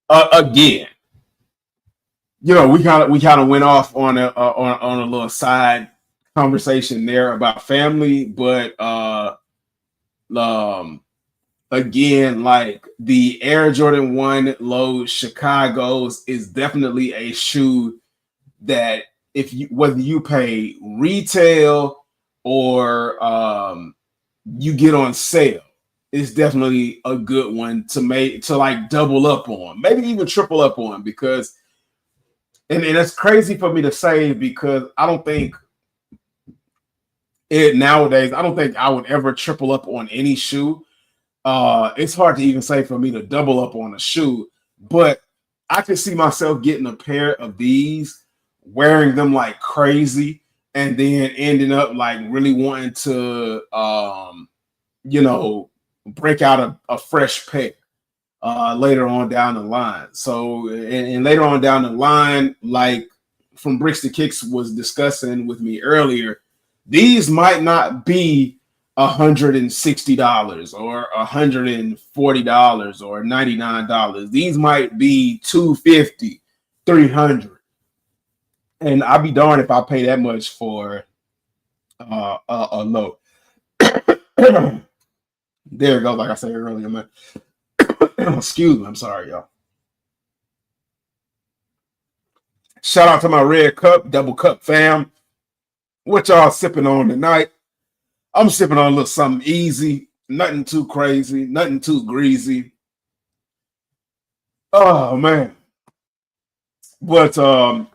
again, we kind of went off on a little side conversation there about family, but again, like the Air Jordan 1 Low Chicago's is definitely a shoe that whether you pay retail or you get on sale, it's definitely a good one to like double up on, maybe even triple up on, because and it's crazy for me to say because I don't think nowadays I don't think I would ever triple up on any shoe. It's hard to even say for me to double up on a shoe, but I can see myself getting a pair of these, wearing them like crazy, and then ending up like really wanting to break out a fresh pair later on down the line. So and later on down the line, like from Bricks to Kicks was discussing with me earlier, these might not be $160 or $140 or $99. These might be $250, $300. And I'll be darned if I pay that much for a low. There it goes, like I said earlier, man. Excuse me, I'm sorry, y'all. Shout out to my Red Cup, Double Cup fam. What y'all sipping on tonight? I'm sipping on a little something easy, nothing too crazy, nothing too greasy. Oh man. But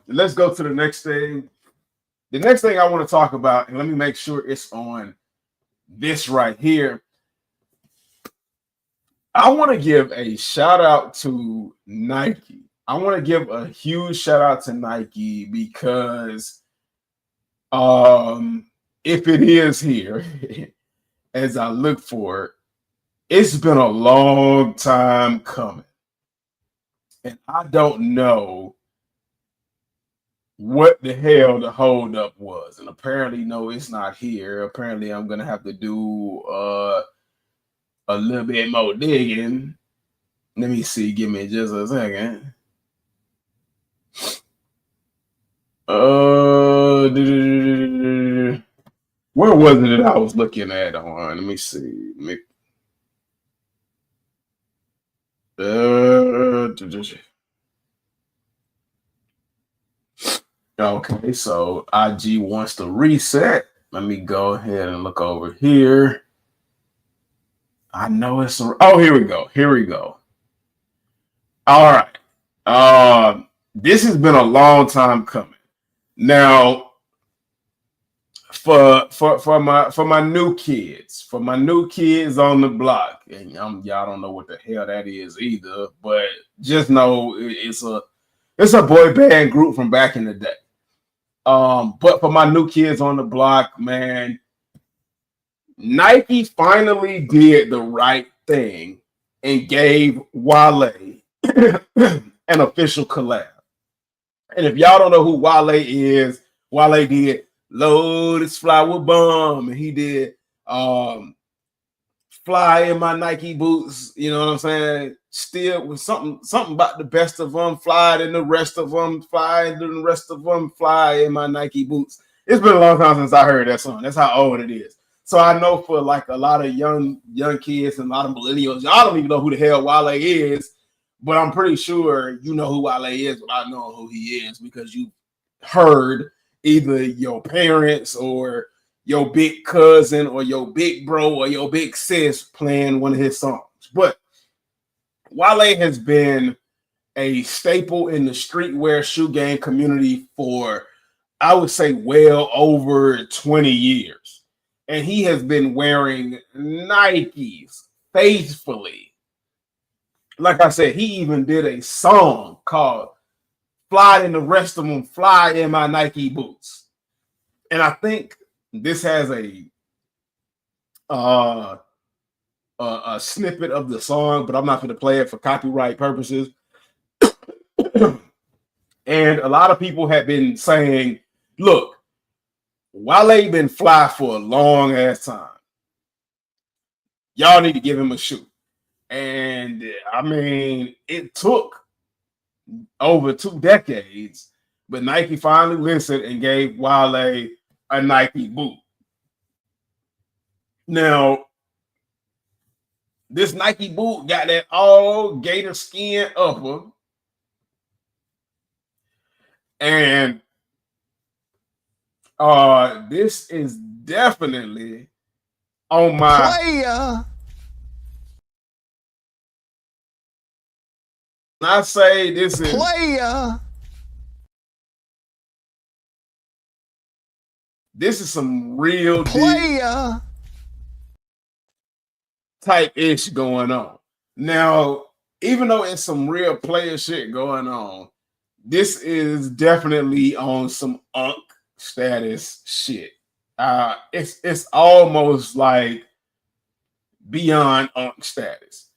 let's go to the next thing. The next thing I want to talk about, and let me make sure it's on this right here. I want to give a shout out to Nike. I want to give a huge shout out to Nike because if it is here, as I look for it, it's been a long time coming. And I don't know what the hell the holdup was. And apparently, no, it's not here. Apparently, I'm going to have to do a little bit more digging. Let me see. Give me just a second. Where was it that I was looking at on? Let me see. Okay, so IG wants to reset. Let me go ahead and look over here. I know it's oh, here we go. Here we go. All right. This has been a long time coming. Now, for my new kids, on the block, and y'all don't know what the hell that is either, but just know it's a boy band group from back in the day. But for my new kids on the block, man, Nike finally did the right thing and gave Wale an official collab. And if y'all don't know who Wale is, Wale did Lotus Flower Bomb, and he did Fly in My Nike Boots. You know what I'm saying? Still with something about the best of them, fly in the rest of them, fly in the rest of them, fly in my Nike boots. It's been a long time since I heard that song. That's how old it is. So I know for like a lot of young kids and a lot of millennials, y'all don't even know who the hell Wale is, but I'm pretty sure you know who Wale is without knowing who he is because you heard either your parents or your big cousin or your big bro or your big sis playing one of his songs. But Wale has been a staple in the streetwear shoe game community for, I would say, well over 20 years. And he has been wearing Nikes faithfully. Like I said, he even did a song called Fly in the Rest of Them, Fly in My Nike Boots. And I think this has a snippet of the song, but I'm not going to play it for copyright purposes. And a lot of people have been saying, look, Wale been fly for a long ass time. Y'all need to give him a shoe. And I mean, it took over 2 decades, but Nike finally listened and gave Wale a Nike boot. Now, this Nike boot got that all gator skin upper. And this is definitely on my Player. I say this is Player. this is some real deep Player. type ish going on. Now, even though it's some real player shit going on, this is definitely on some unk status shit. It's almost like beyond unk status.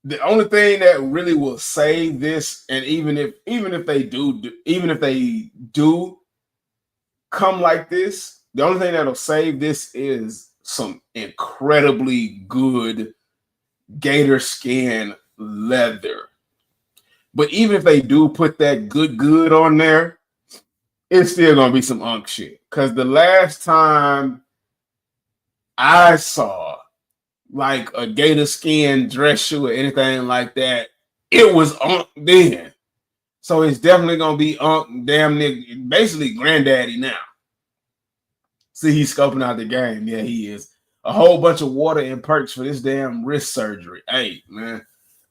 The only thing that really will save this, and even if they do come like this, the only thing that'll save this is some incredibly good gator skin leather. But even if they do put that good on there, it's still gonna be some unk shit. Because the last time I saw like a gator skin dress shoe or anything like that, it was unk then. So it's definitely gonna be unk damn near basically granddaddy now. See, he's scoping out the game. Yeah, he is. A whole bunch of water and perks for this damn wrist surgery. Hey, man,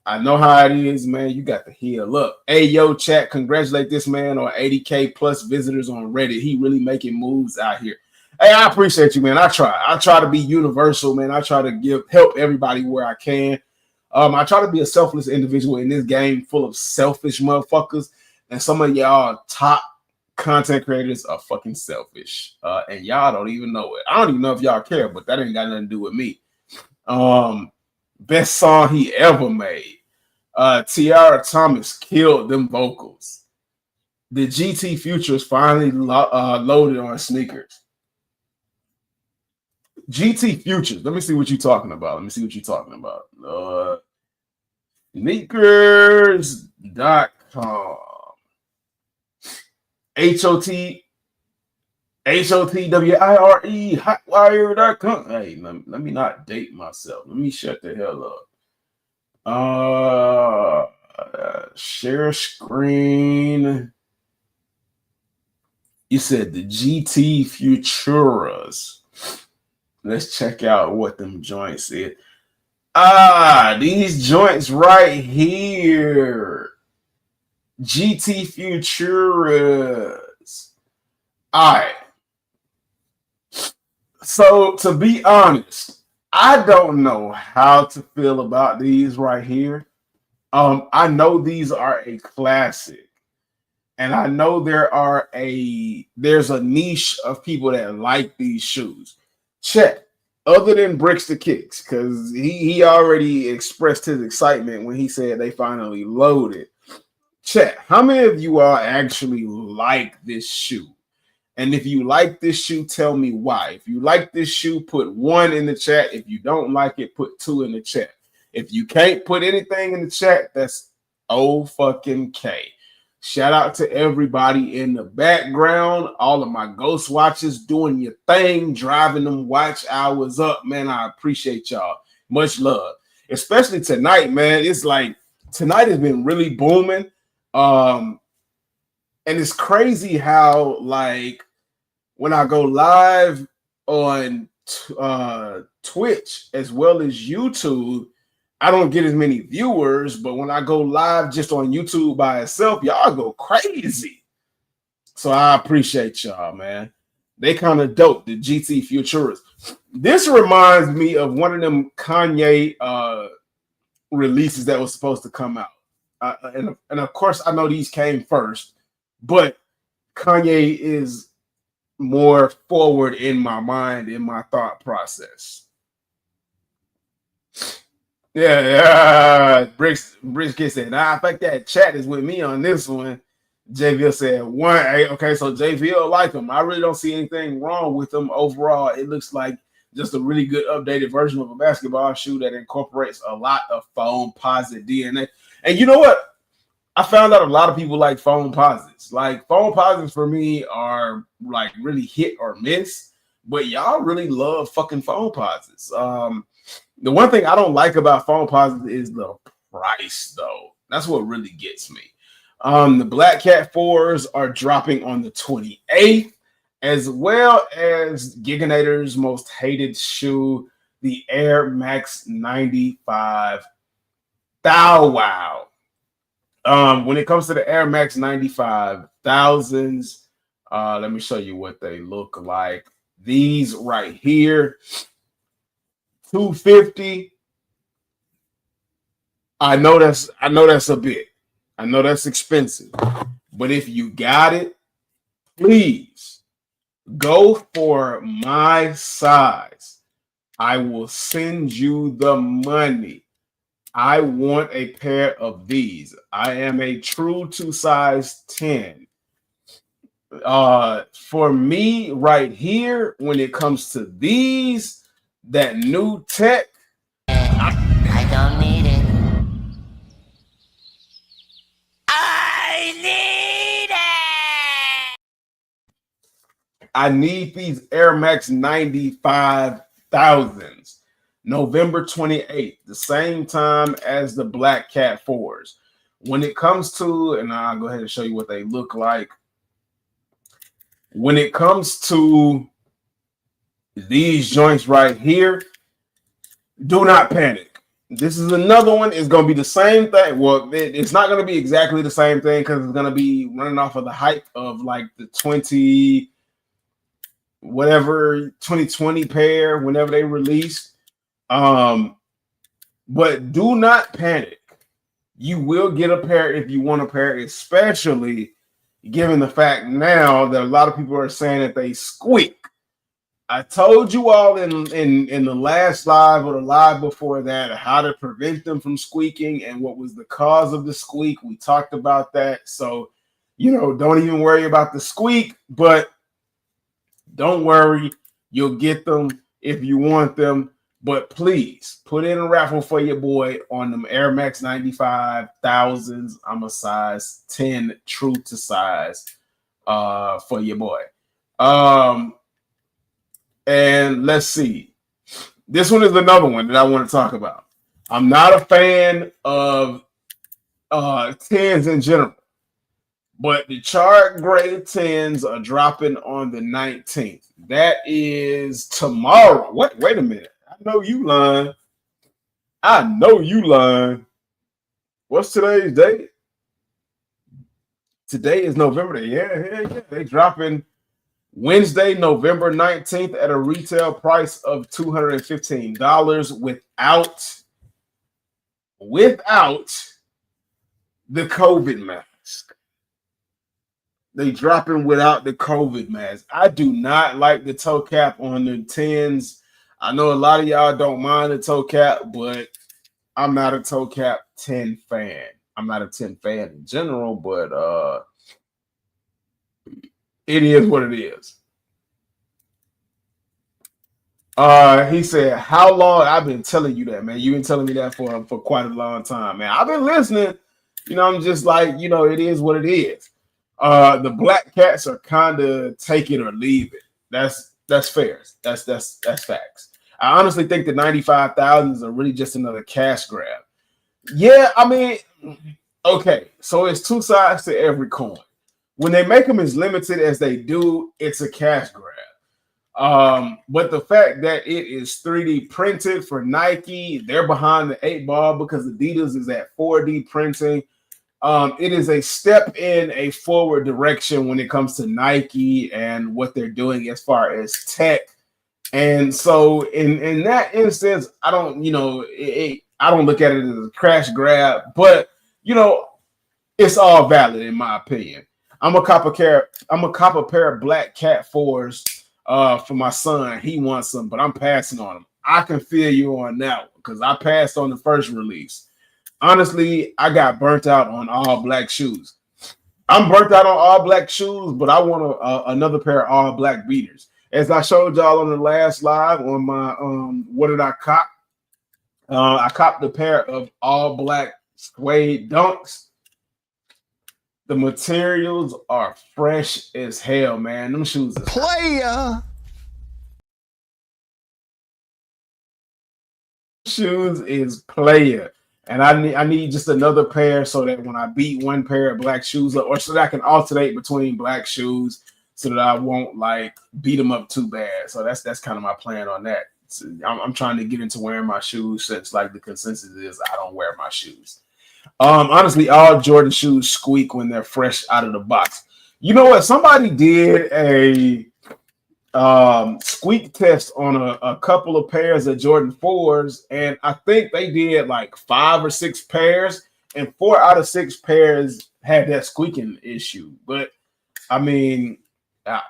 I know how it is, man. You got to heal up. Hey, yo, chat, congratulate this man on 80K plus visitors on Reddit. He really making moves out here. Hey, I appreciate you, man. I try to be universal, man. I try to help everybody where I can. I try to be a selfless individual in this game full of selfish motherfuckers. And some of y'all top content creators are fucking selfish. And y'all don't even know it. I don't even know if y'all care, but that ain't got nothing to do with me. Best song he ever made. Tiara Thomas killed them vocals. The GT Futures finally loaded on sneakers. GT Futures. Let me see what you're talking about. Sneakers.com. HOTWIRE hotwire.com. Hey, let me not date myself. Let me shut the hell up. Share screen. You said the GT Futuras. Let's check out what them joints is. These joints right here. GT Futuras. All right. So, to be honest, I don't know how to feel about these right here. I know these are a classic. And I know there's a niche of people that like these shoes. Check. Other than Bricks the Kicks, because he already expressed his excitement when he said they finally loaded. Check. How many of you all actually like this shoe? And if you like this shoe, tell me why. If you like this shoe, put 1 in the chat. If you don't like it, put 2 in the chat. If you can't put anything in the chat, that's O-fucking-K. Shout out to everybody in the background, all of my ghost watchers doing your thing, driving them watch hours up, man. I appreciate y'all. Much love, especially tonight, man. It's like tonight has been really booming. And it's crazy how, like, when I go live on Twitch as well as YouTube, I don't get as many viewers, but when I go live just on YouTube by itself, y'all go crazy. So I appreciate y'all, man. They kind of dope, the GT Futuras. This reminds me of one of them Kanye releases that was supposed to come out. And of course, I know these came first, but Kanye is more forward in my mind, in my thought process. Yeah. Bricks said, I think that chat is with me on this one. JVL said 1. Okay, so JVL like him. I really don't see anything wrong with him overall. It looks like just a really good updated version of a basketball shoe that incorporates a lot of Foamposite DNA. And you know what? I found out a lot of people like Foamposites. Like Foamposites for me are like really hit or miss, but y'all really love fucking Foamposites. The one thing I don't like about Foamposites is the price, though. That's what really gets me. The Black Cat 4s are dropping on the 28th, as well as Giganator's most hated shoe, the Air Max 95 Thou Wow. When it comes to the Air Max 95 thousands, let me show you what they look like. These right here, $250. I know that's a bit. I know that's expensive. But if you got it, please go for my size. I will send you the money. I want a pair of these. I am a true to size 10. For me right here, when it comes to these, that new tech, I don't need it. I need these Air Max 95 thousands. November 28th, the same time as the Black Cat 4s. When it comes to, and I'll go ahead and show you what they look like. When it comes to these joints right here, do not panic. This is another one. It's going to be the same thing. Well, it's not going to be exactly the same thing because it's going to be running off of the hype of like the 2020 pair whenever they released. But do not panic. You will get a pair if you want a pair, especially given the fact now that a lot of people are saying that they squeak. I told you all in the last live or the live before that how to prevent them from squeaking and what was the cause of the squeak. We talked about that. So, don't even worry about the squeak, but don't worry. You'll get them if you want them. But please put in a raffle for your boy on them Air Max 95 thousands. I'm a size 10, true to size, for your boy. And let's see. This one is another one that I want to talk about. I'm not a fan of 10s in general, but the Chart Grade 10s are dropping on the 19th. That is tomorrow. What? Wait a minute. I know you lying. What's today's date? Today is November. Yeah. They dropping Wednesday, November 19th at a retail price of $215 without the COVID mask. They dropping without the COVID mask. I do not like the toe cap on the 10s. I know a lot of y'all don't mind the toe cap, but I'm not a toe cap 10 fan. I'm not a 10 fan in general, but it is what it is. He said, how long? I've been telling you that, man. You've been telling me that for quite a long time, man. I've been listening. I'm just like, it is what it is. The Black Cats are kind of take it or leave it. That's fair. That's facts. I honestly think the 95,000s are really just another cash grab. Yeah, I mean, okay, so it's two sides to every coin. When they make them as limited as they do, it's a cash grab. But the fact that it is 3D printed for Nike, they're behind the 8 ball because Adidas is at 4D printing. It is a step in a forward direction when it comes to Nike and what they're doing as far as tech. And so in that instance, I don't look at it as a crash grab, but it's all valid in my opinion. I'm gonna cop a pair of Black Cat 4s for my son. He wants some, but I'm passing on them. I can feel you on that because I passed on the first release. Honestly, I got burnt out on all black shoes. I'm burnt out on all black shoes, but I want another pair of all black beaters. As I showed y'all on the last live on my what did I cop? I copped a pair of all black suede dunks. The materials are fresh as hell, man. Them shoes are Player. shoes is player. And I need just another pair so that when I beat one pair of black shoes up, or so that I can alternate between black shoes so that I won't like beat them up too bad. So that's kind of my plan on that. So I'm trying to get into wearing my shoes since like the consensus is I don't wear my shoes. Honestly, all Jordan shoes squeak when they're fresh out of the box. You know what? Somebody did a squeak test on a couple of pairs of Jordan 4s, and I think they did like 5 or 6 pairs, and 4 out of 6 pairs had that squeaking issue. But I mean, I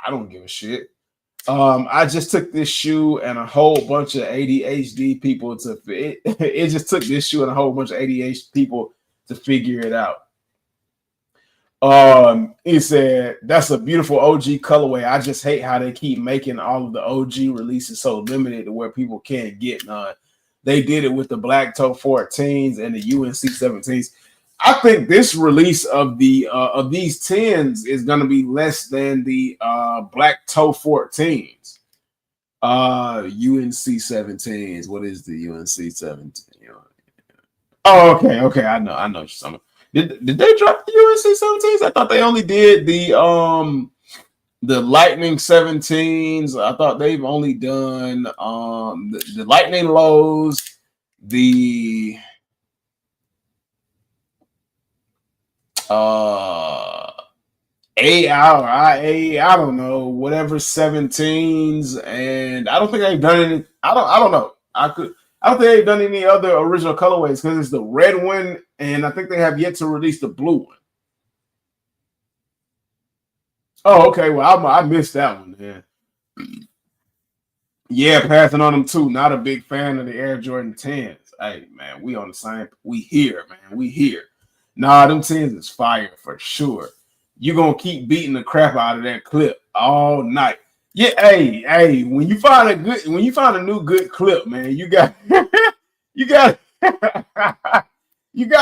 don't give a shit. I just took this shoe and a whole bunch of ADHD people to it just took this shoe and a whole bunch of ADHD people to figure it out. He said that's a beautiful OG colorway. I just hate how they keep making all of the OG releases so limited to where people can't get none. They did it with the Black Toe 14s and the UNC 17s. I think this release of the of these 10s is going to be less than the Black Toe 14s. UNC 17s. What is the UNC 17? Oh, okay. I know what you're talking about. Did they drop the UNC 17s? I thought they only did the Lightning 17s. I thought they've only done the Lightning lows, the AI or IA, I don't know, whatever 17s, and I don't think they've done any. I don't know. I don't think they've done any other original colorways because it's the red one, and I think they have yet to release the blue one. Oh, okay. Well, I missed that one. Yeah, passing on them too. Not a big fan of the Air Jordan 10s. Hey, man, we on the same. We here, man. We here. Nah, them 10s is fire for sure. You're gonna keep beating the crap out of that clip all night. Yeah, hey, when you find a new good clip, man, you got you got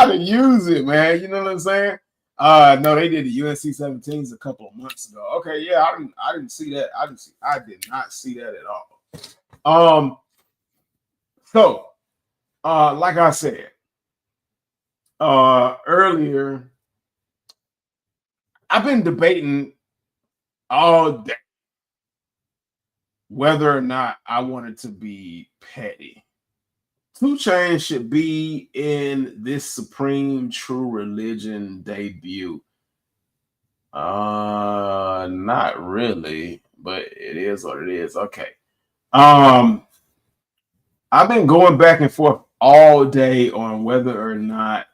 to use it, man. You know what I'm saying? No, they did the UNC 17s a couple of months ago. Okay, yeah, I didn't see that. I did not see that at all. So like I said earlier, I've been debating all day whether or not I wanted to be petty. 2 Chainz should be in this Supreme True Religion debut. Not really, but it is what it is. Okay. I've been going back and forth all day on whether or not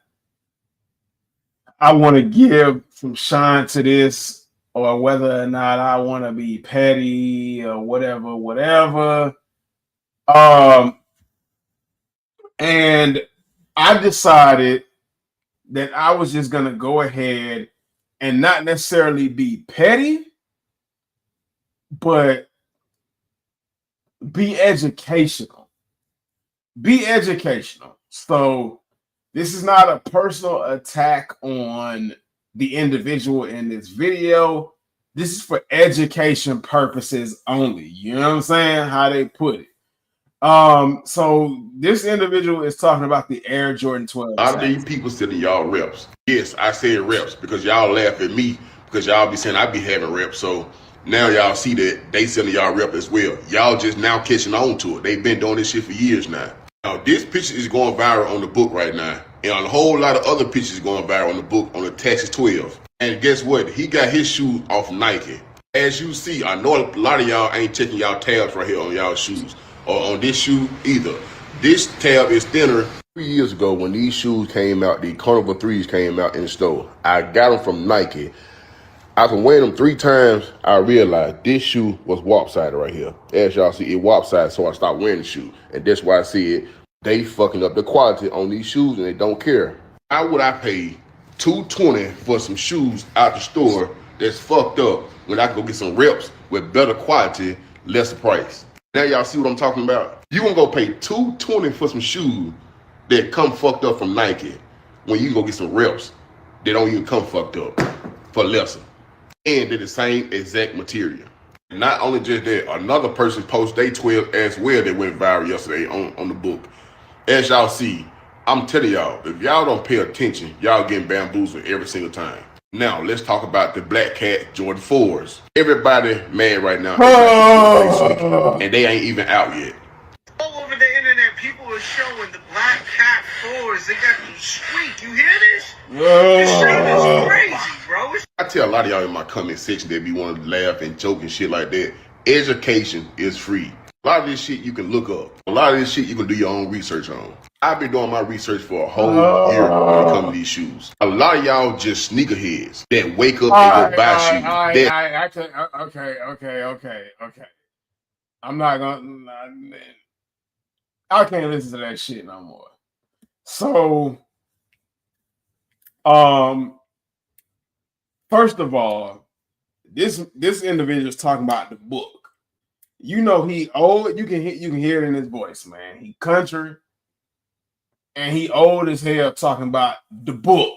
I want to give some shine to this or whether or not I want to be petty or whatever. And I decided that I was just going to go ahead and not necessarily be petty, but be educational. Be educational. So this is not a personal attack on the individual in this video. This is for education purposes only. You know what I'm saying? How they put it. So this individual is talking about the Air Jordan 12. A lot of these people sending y'all reps. Yes, I said reps because y'all laugh at me because y'all be saying I be having reps. So now y'all see that they sending y'all rep as well. Y'all just now catching on to it. They've been doing this shit for years now. Now this picture is going viral on the book right now. And a whole lot of other pictures going viral on the book on the Texas 12. And guess what? He got his shoes off Nike. As you see, I know a lot of y'all ain't checking y'all tabs right here on y'all shoes. Or on this shoe either. This tab is thinner. 3 years ago when these shoes came out, the Carnival 3s came out in the store. I got them from Nike. After wearing them 3 times, I realized this shoe was warp-sided right here. As y'all see, it warp-sided, so I stopped wearing the shoe. And that's why I said they fucking up the quality on these shoes and they don't care. How would I pay $220 for some shoes out the store that's fucked up when I can go get some reps with better quality, lesser price? Now y'all see what I'm talking about? You gonna go pay $220 for some shoes that come fucked up from Nike when you can go get some reps that don't even come fucked up for lesser. And they're the same exact material. Not only just that, another person posted their 12 as well that went viral yesterday on the book. As y'all see, I'm telling y'all, if y'all don't pay attention, y'all getting bamboozled every single time. Now, let's talk about the Black Cat Jordan 4s. Everybody mad right now. And they ain't even out yet. All over the internet, people are showing the Black Cat 4s. They got them sweet. You hear this? This shit is crazy, bro. I tell a lot of y'all in my comment section that be wanting to laugh and joke and shit like that. Education is free. A lot of this shit you can look up. A lot of this shit you can do your own research on. I've been doing my research for a whole year when it comes to these shoes. A lot of y'all just sneakerheads that wake up and go buy shoes. Okay. I'm not gonna. I can't listen to that shit no more. So, first of all, this individual is talking about the book. You know he old. You can hear it in his voice, man. He country, and he old as hell talking about the book.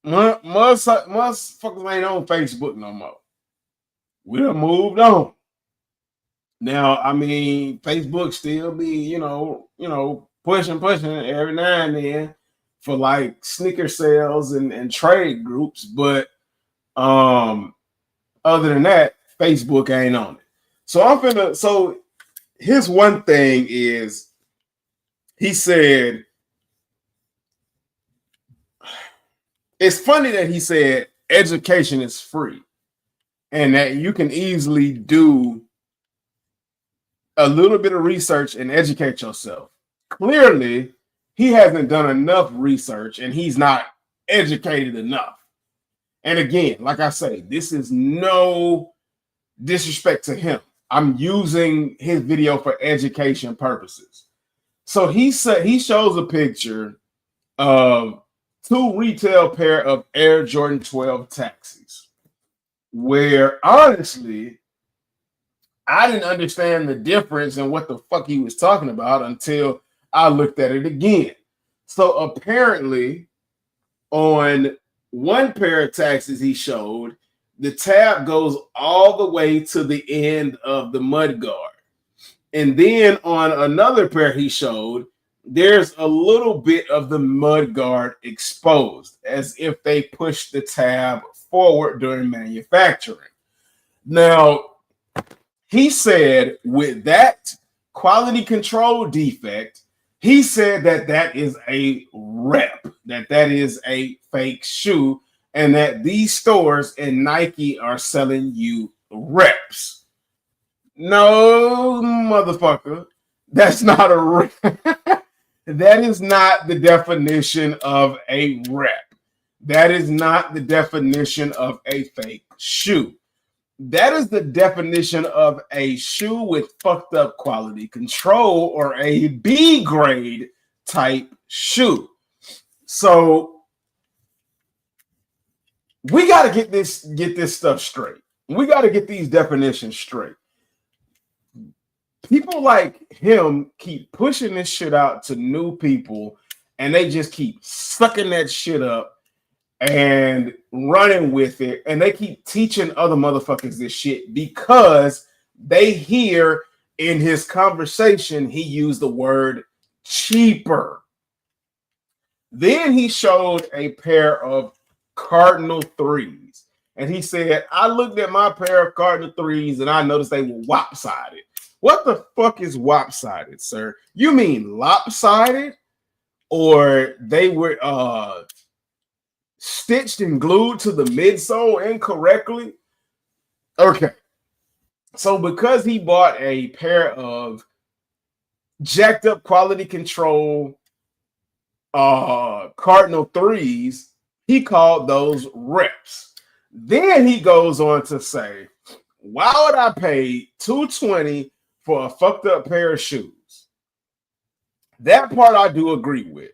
Motherfuckers ain't on Facebook no more. We done moved on. Now, I mean, Facebook still be, you know, pushing every now and then for like sneaker sales and trade groups, but other than that, Facebook ain't on it. So his one thing is he said, it's funny that he said education is free and that you can easily do a little bit of research and educate yourself. Clearly, he hasn't done enough research and he's not educated enough. And again, like I say, this is no disrespect to him. I'm using his video for education purposes. So he shows a picture of 2 retail pair of Air Jordan 12 taxis, where honestly, I didn't understand the difference and what the fuck he was talking about until I looked at it again. So apparently, on one pair of taxis he showed, the tab goes all the way to the end of the mudguard. And then on another pair he showed, there's a little bit of the mudguard exposed, as if they pushed the tab forward during manufacturing. Now, he said with that quality control defect, he said that is a rep, that is a fake shoe, and that these stores and Nike are selling you reps. No, motherfucker, that's not a rep. That is not the definition of a rep. That is not the definition of a fake shoe. That is the definition of a shoe with fucked up quality control, or a B grade type shoe. So we got to get this stuff straight. We got to get these definitions straight. People like him keep pushing this shit out to new people, and they just keep sucking that shit up and running with it, and they keep teaching other motherfuckers this shit because they hear in his conversation he used the word cheaper. Then he showed a pair of Cardinal 3s, and he said, I looked at my pair of Cardinal 3s and I noticed they were lopsided. What the fuck is lopsided, sir? You mean lopsided? Or they were stitched and glued to the midsole incorrectly? Okay. So because he bought a pair of jacked up quality control Cardinal 3s, he called those reps. Then he goes on to say, why would I pay $220 for a fucked up pair of shoes? That part I do agree with.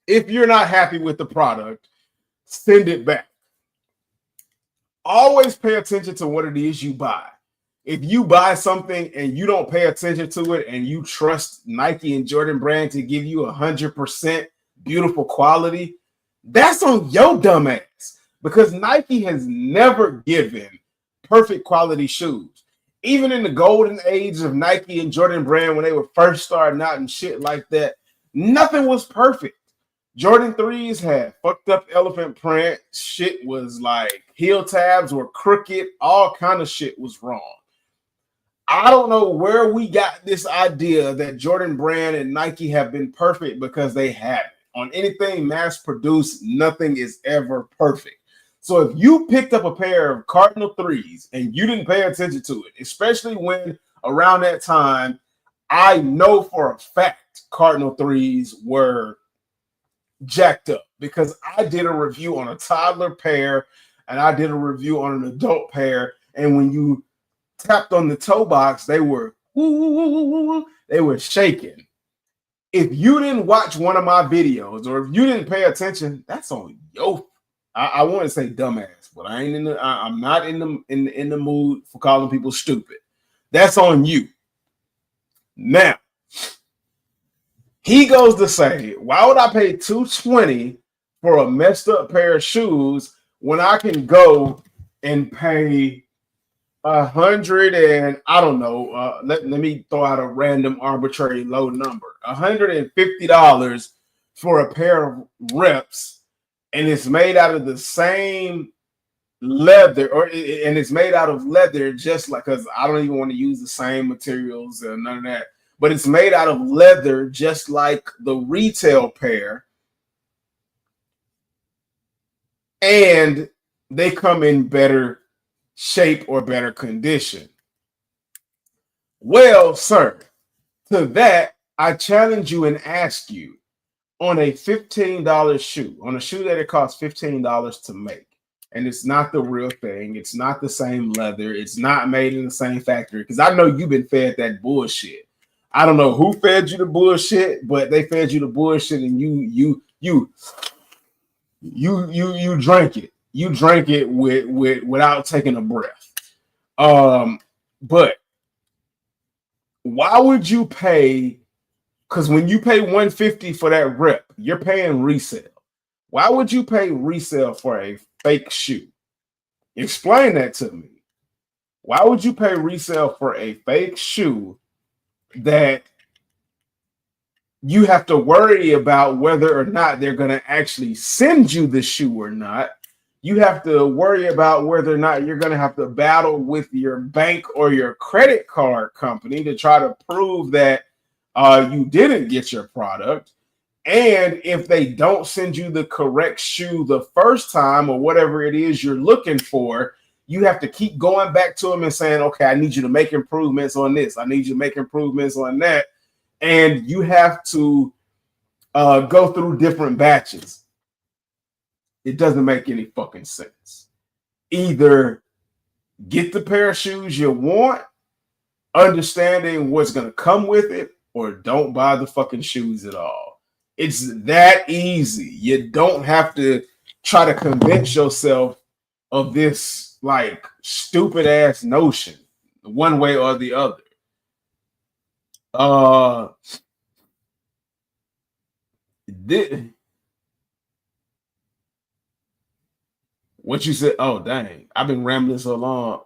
If you're not happy with the product, send it back. Always pay attention to what it is you buy. If you buy something and you don't pay attention to it and you trust Nike and Jordan Brand to give you 100% beautiful quality, that's on your dumb ass, because Nike has never given perfect quality shoes. even in the golden age of Nike and Jordan Brand, when they were first starting out and shit like that, nothing was perfect. Jordan 3s had fucked up elephant print. Shit was like heel tabs were crooked. All kind of shit was wrong. I don't know where we got this idea that Jordan Brand and Nike have been perfect, because they haven't. On anything mass produced, nothing is ever perfect. So if you picked up a pair of Cardinal 3s and you didn't pay attention to it, especially when around that time, I know for a fact Cardinal 3s were jacked up, because I did a review on a toddler pair and I did a review on an adult pair, and when you tapped on the toe box, they were they were shaking. If you didn't watch one of my videos, or if you didn't pay attention, that's on yo. I want to say dumbass, but I ain't in the. I'm not in the mood for calling people stupid. That's on you. Now, he goes to say, why would I pay $220 for a messed up pair of shoes when I can go and pay $100 and I don't know, let me throw out a random arbitrary low number, $150 for a pair of Reps, and it's made out of the same leather, and it's made out of leather, just like, because I don't even want to use the same materials and none of that, but it's made out of leather just like the retail pair, and they come in better shape or better condition. Well, sir, to that, I challenge you and ask you, on a $15 shoe, on a shoe that it costs $15 to make, and it's not the real thing, it's not the same leather, it's not made in the same factory, because I know you've been fed that bullshit. I don't know who fed you the bullshit, but they fed you the bullshit, and you drank it. You drank it without taking a breath. But why would you pay? Because when you pay $150 for that Rep, you're paying resale. Why would you pay resale for a fake shoe? Explain that to me. Why would you pay resale for a fake shoe that you have to worry about whether or not they're going to actually send you the shoe or not? You have to worry about whether or not you're going to have to battle with your bank or your credit card company to try to prove that you didn't get your product. And if they don't send you the correct shoe the first time, or whatever it is you're looking for, you have to keep going back to them and saying, okay, I need you to make improvements on this. I need you to make improvements on that. And you have to go through different batches. It doesn't make any fucking sense. Either get the pair of shoes you want, understanding what's going to come with it, or don't buy the fucking shoes at all. It's that easy. You don't have to try to convince yourself of this like stupid ass notion one way or the other. What you said? Oh, dang. I've been rambling so long.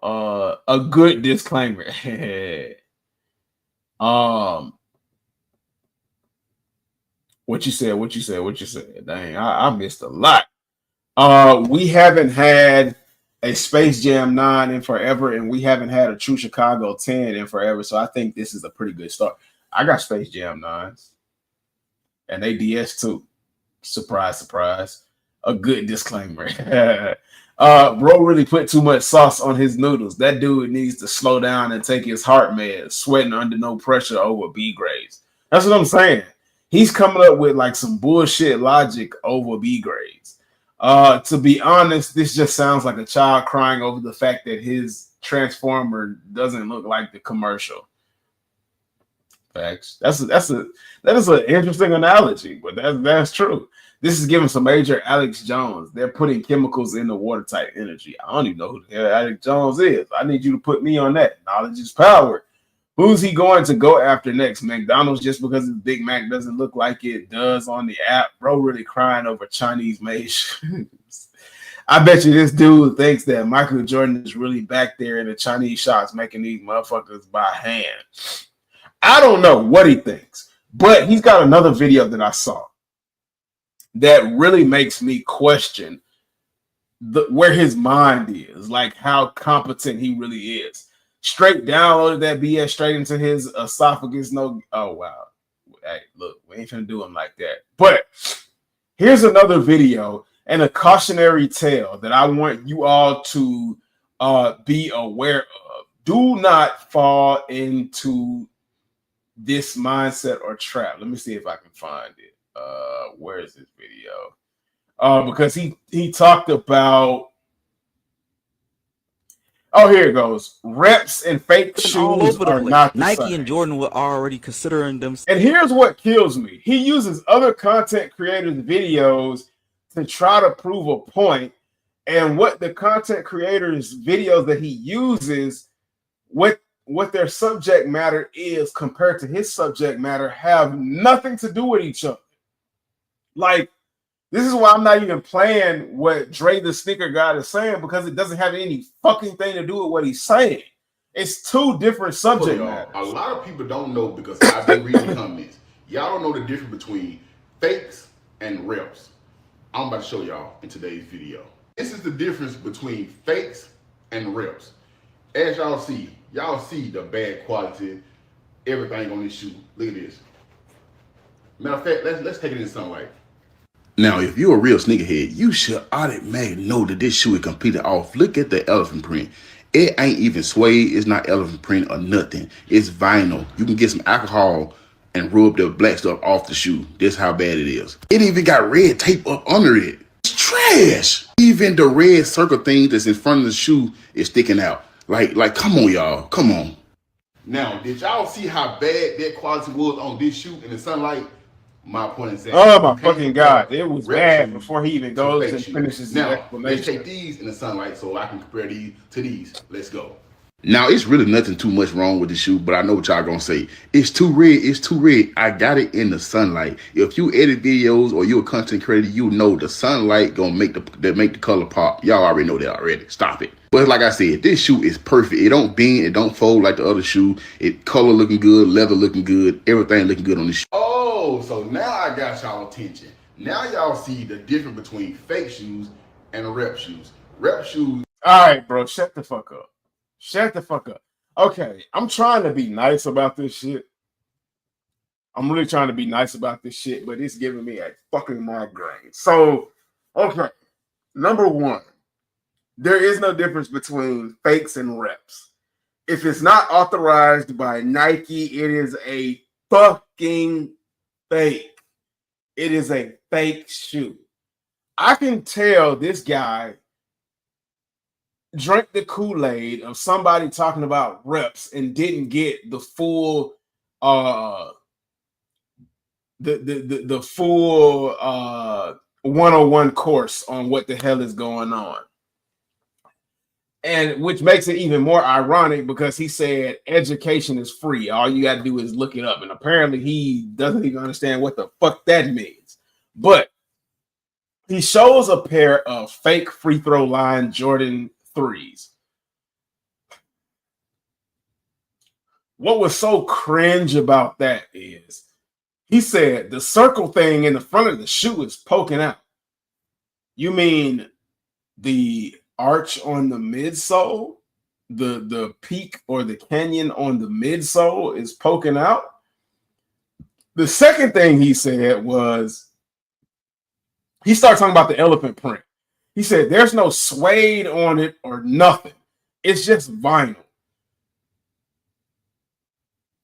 A good disclaimer. What you said? Dang, I missed a lot. We haven't had a Space Jam 9 in forever, and we haven't had a True Chicago 10 in forever. So I think this is a pretty good start. I got Space Jam 9s, and they DS too. Surprise, surprise. A good disclaimer. Bro really put too much sauce on his noodles. That dude needs to slow down and take his heart meds, sweating under no pressure over B grades. That's what I'm saying. He's coming up with like some bullshit logic over B grades. To be honest, this just sounds like a child crying over the fact that his Transformer doesn't look like the commercial. Facts. That is an interesting analogy, but that's true. This is giving some major Alex Jones. They're putting chemicals in the watertight energy. I don't even know who the hell Alex Jones is. I need you to put me on that. Knowledge is power. Who's he going to go after next? McDonald's, just because his Big Mac doesn't look like it does on the app. Bro really crying over Chinese made shoes. I bet you this dude thinks that Michael Jordan is really back there in the Chinese shops making these motherfuckers by hand. I don't know what he thinks, but he's got another video that I saw that really makes me question where his mind is, like how competent he really is. Straight downloaded that BS straight into his esophagus. No, oh wow. Hey, look, we ain't finna do him like that. But here's another video and a cautionary tale that I want you all to be aware of. Do not fall into this mindset or trap. Let me see if I can find it. Where is this video? Because he talked about. Oh, here it goes. Reps and fake shoes all over the are place. not the Nike same. and Jordan were already considering them. And here's what kills me. He uses other content creators' videos to try to prove a point. And what the content creators' videos that he uses, what their subject matter is compared to his subject matter, have nothing to do with each other. Like, this is why I'm not even playing what Dre the Sneaker God is saying, because it doesn't have any fucking thing to do with what he's saying. It's two different subject matters. A lot of people don't know, because I've been reading comments. Y'all don't know the difference between fakes and reps. I'm about to show y'all in today's video. This is the difference between fakes and reps. As y'all see the bad quality, everything on this shoe. Look at this. Matter of fact, let's take it in sunlight. Now, if you're a real sneakerhead, you should automatically know that this shoe is completely off. Look at the elephant print. It ain't even suede. It's not elephant print or nothing. It's vinyl. You can get some alcohol and rub the black stuff off the shoe. That's how bad it is. It even got red tape up under it. It's trash. Even the red circle thing that's in front of the shoe is sticking out. Like, come on, y'all. Come on. Now, did y'all see how bad that quality was on this shoe in the sunlight? My point is that. Oh my fucking God. It was bad before he even goes and finishes the explanation. Let's take these in the sunlight so I can compare these to these. Let's go. Now, it's really nothing too much wrong with the shoe, but I know what y'all gonna say. It's too red. It's too red. I got it in the sunlight. If you edit videos or you're a content creator, you know the sunlight gonna make the color pop. Y'all already know that already. Stop it. But like I said, this shoe is perfect. It don't bend. It don't fold like the other shoe. It color looking good, leather looking good, everything looking good on this shoe. Oh, so now I got y'all attention. Now y'all see the difference between fake shoes and rep shoes. Rep shoes. All right, bro, shut the fuck up. Shut the fuck up. Okay, I'm trying to be nice about this shit. I'm really trying to be nice about this shit, but it's giving me a fucking migraine. So, okay, number one, there is no difference between fakes and reps. If it's not authorized by Nike, it is a fucking fake. It is a fake shoe. I can tell this guy drank the Kool-Aid of somebody talking about reps and didn't get the full the full 101 course on what the hell is going on. And which makes it even more ironic because he said education is free. All you got to do is look it up. And apparently he doesn't even understand what the fuck that means. But he shows a pair of fake free throw line Jordan 3s. What was so cringe about that is he said the circle thing in the front of the shoe is poking out. You mean the arch on the midsole, the peak or the canyon on the midsole is poking out? The second thing he said was he started talking about the elephant print. He said there's no suede on it or nothing. It's just vinyl.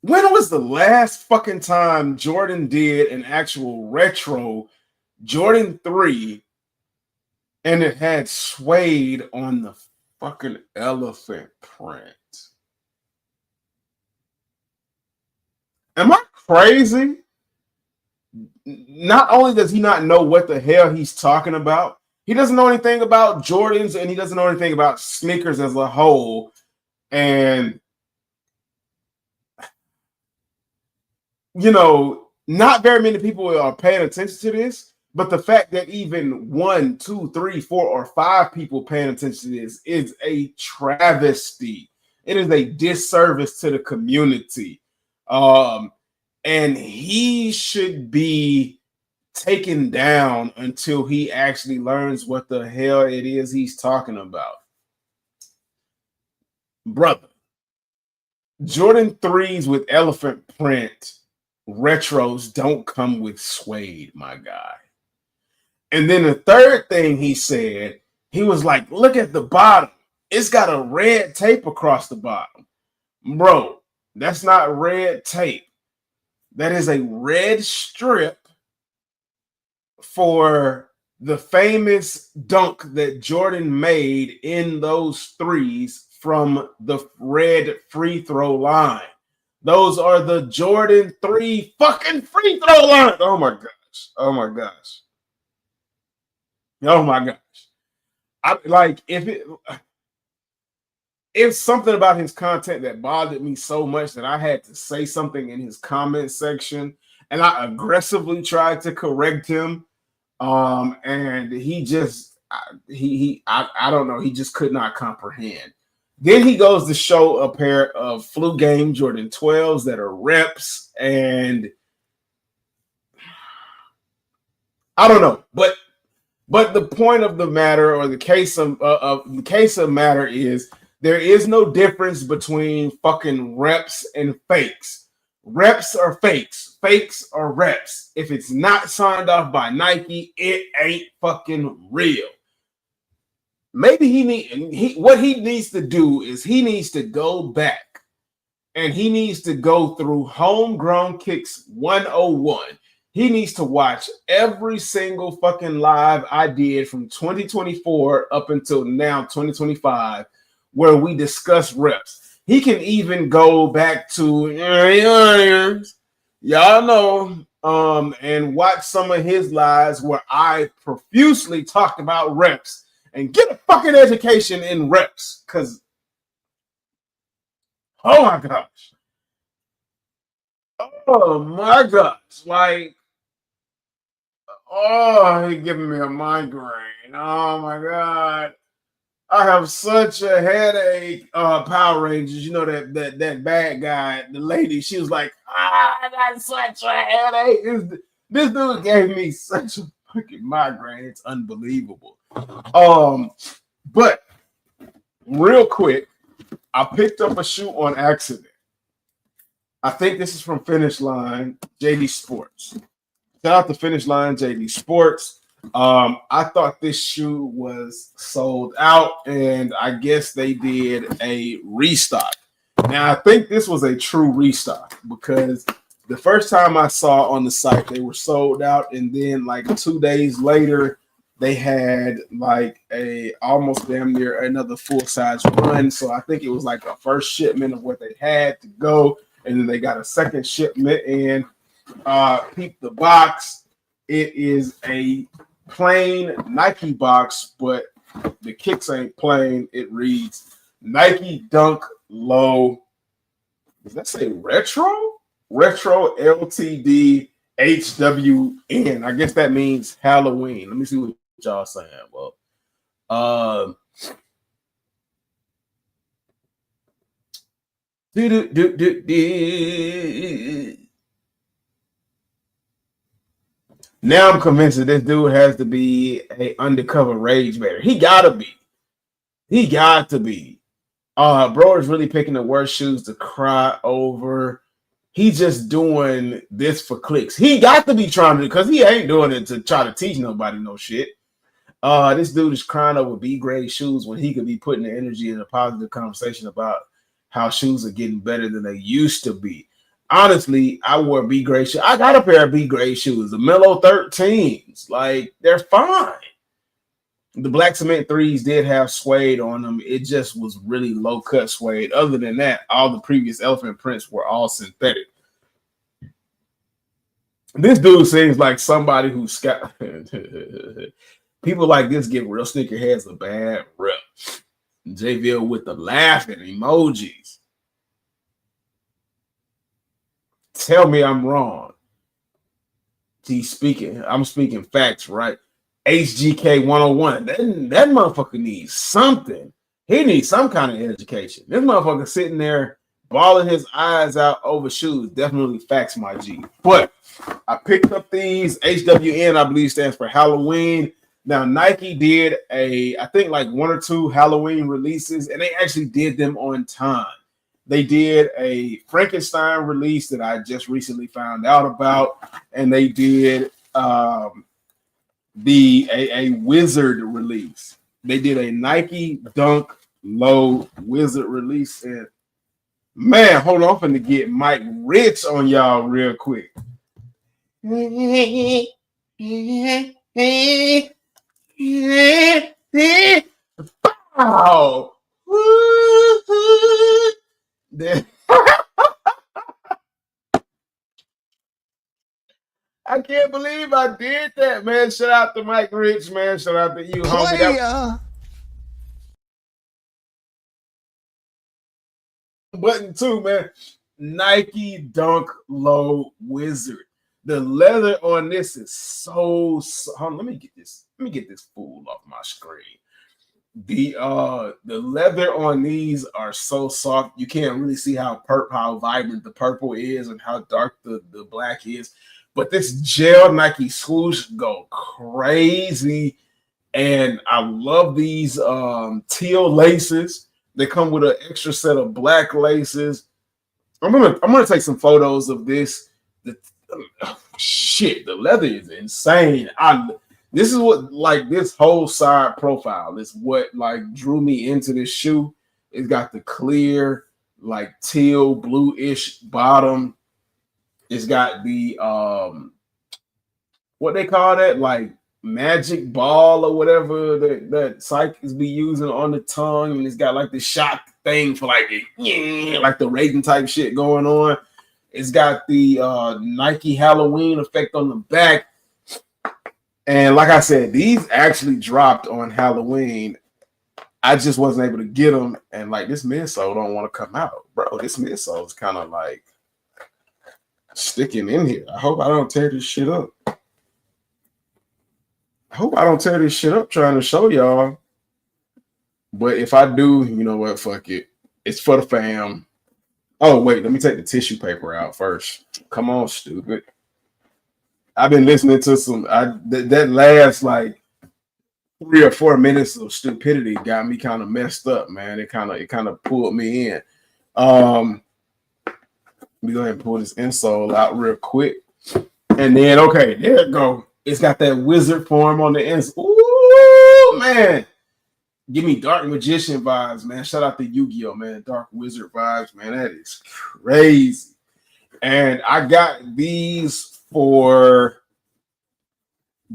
When was the last fucking time Jordan did an actual retro Jordan 3 and it had suede on the fucking elephant print? Am I crazy? Not only does he not know what the hell he's talking about, he doesn't know anything about Jordans and he doesn't know anything about sneakers as a whole. And, you know, not very many people are paying attention to this, But the fact that even 1, 2, 3, 4, or 5 people paying attention to this is a travesty. It is a disservice to the community. And he should be taken down until he actually learns what the hell it is he's talking about. Brother, Jordan 3s with elephant print retros don't come with suede, my guy. And then the third thing he said, he was like, look at the bottom. It's got a red tape across the bottom. Bro, that's not red tape. That is a red strip for the famous dunk that Jordan made in those 3s from the red free throw line. Those are the Jordan 3 fucking free throw lines. Oh my gosh. Oh my gosh. Oh my gosh. I like it's something about his content that bothered me so much that I had to say something in his comment section, and I aggressively tried to correct him. And he just I don't know, he just could not comprehend. Then he goes to show a pair of Flu Game Jordan 12s that are reps, and I don't know, but the point of the matter, or the case of matter, is there is no difference between fucking reps and fakes. Reps are fakes. Fakes are reps. If it's not signed off by Nike, it ain't fucking real. Maybe what he needs to do is he needs to go back and he needs to go through Homegrown Kicks 101. He needs to watch every single fucking live I did from 2024 up until now, 2025, where we discuss reps. He can even go back to y'all know, and watch some of his lives where I profusely talked about reps, and get a fucking education in reps. Cause oh my gosh. Oh my gosh. Like, oh, he's giving me a migraine. Oh my God. I have such a headache. Power Rangers, you know that bad guy, the lady, she was like, I got such a headache. This dude gave me such a fucking migraine. It's unbelievable. But real quick, I picked up a shoe on accident. I think this is from Finish Line, JD Sports. Shout out to Finish Line, JD Sports. I thought this shoe was sold out, and I guess they did a restock. Now, I think this was a true restock, because the first time I saw on the site, they were sold out, and then like 2 days later, they had like a almost damn near another full-size run. So I think it was like a first shipment of what they had to go, and then they got a second shipment in. Peep the box. It is a plain Nike box, but the kicks ain't plain. It reads Nike Dunk Low. Does that say retro? Retro LTD HWN. I guess that means Halloween. Let me see what y'all saying. Well, now I'm convinced that this dude has to be a undercover rage baiter. He gotta be. He got to be. Bro is really picking the worst shoes to cry over. He's just doing this for clicks. He got to be trying to, because he ain't doing it to try to teach nobody no shit. This dude is crying over B-grade shoes when he could be putting the energy in a positive conversation about how shoes are getting better than they used to be. Honestly, I wore B-grade shoes. I got a pair of B-grade shoes, the Mellow 13s. Like, they're fine. The Black Cement 3s did have suede on them. It just was really low-cut suede. Other than that, all the previous elephant prints were all synthetic. This dude seems like somebody who's got... People like this give real sneakerheads a bad rep. JVL with the laughing emojis. Tell me I'm wrong. I'm speaking facts, right? HGK 101. That motherfucker needs something. He needs some kind of education. This motherfucker sitting there bawling his eyes out over shoes. Definitely facts, my G. But I picked up these. HWN, I believe, stands for Halloween. Now, Nike did I think like 1 or 2 Halloween releases, and they actually did them on time. They did a Frankenstein release that I just recently found out about, and they did a Wizard release. They did a Nike Dunk Low Wizard release, and man, hold on, I'm finna get Mike Rich on y'all real quick. Wow. I can't believe I did that, man. Shout out to Mike Rich, man. Shout out to you, homie. Button 2, man. Nike Dunk Low Wizard. The leather on this is so let me get this fool off my screen. The leather on these are so soft. You can't really see how vibrant the purple is and how dark the black is. But this gel Nike swoosh go crazy. And I love these teal laces. They come with an extra set of black laces. I'm gonna take some photos of this. Shit, the leather is insane. This is what, like, this whole side profile is what like drew me into this shoe. It's got the clear, like teal blue-ish bottom. It's got the what they call that, like magic ball or whatever that psychics be using on the tongue, and it's got like the shock thing for like the Raiden type shit going on. It's got the Nike Halloween effect on the back. And like I said, these actually dropped on Halloween. I just wasn't able to get them. And like, this midsole don't want to come out, bro. This midsole is kind of like sticking in here. I hope I don't tear this shit up. Trying to show y'all. But if I do, you know what? Fuck it. It's for the fam. Oh, wait. Let me take the tissue paper out first. Come on, stupid. I've been listening to some that last like 3 or 4 minutes of stupidity got me kind of messed up, man. It kind of pulled me in. Let me go ahead and pull this insole out real quick. And then, okay, there it go. It's got that wizard form on the insole. Ooh, man. Give me Dark Magician vibes, man. Shout out to Yu-Gi-Oh, man. Dark Wizard vibes, man. That is crazy. And I got these for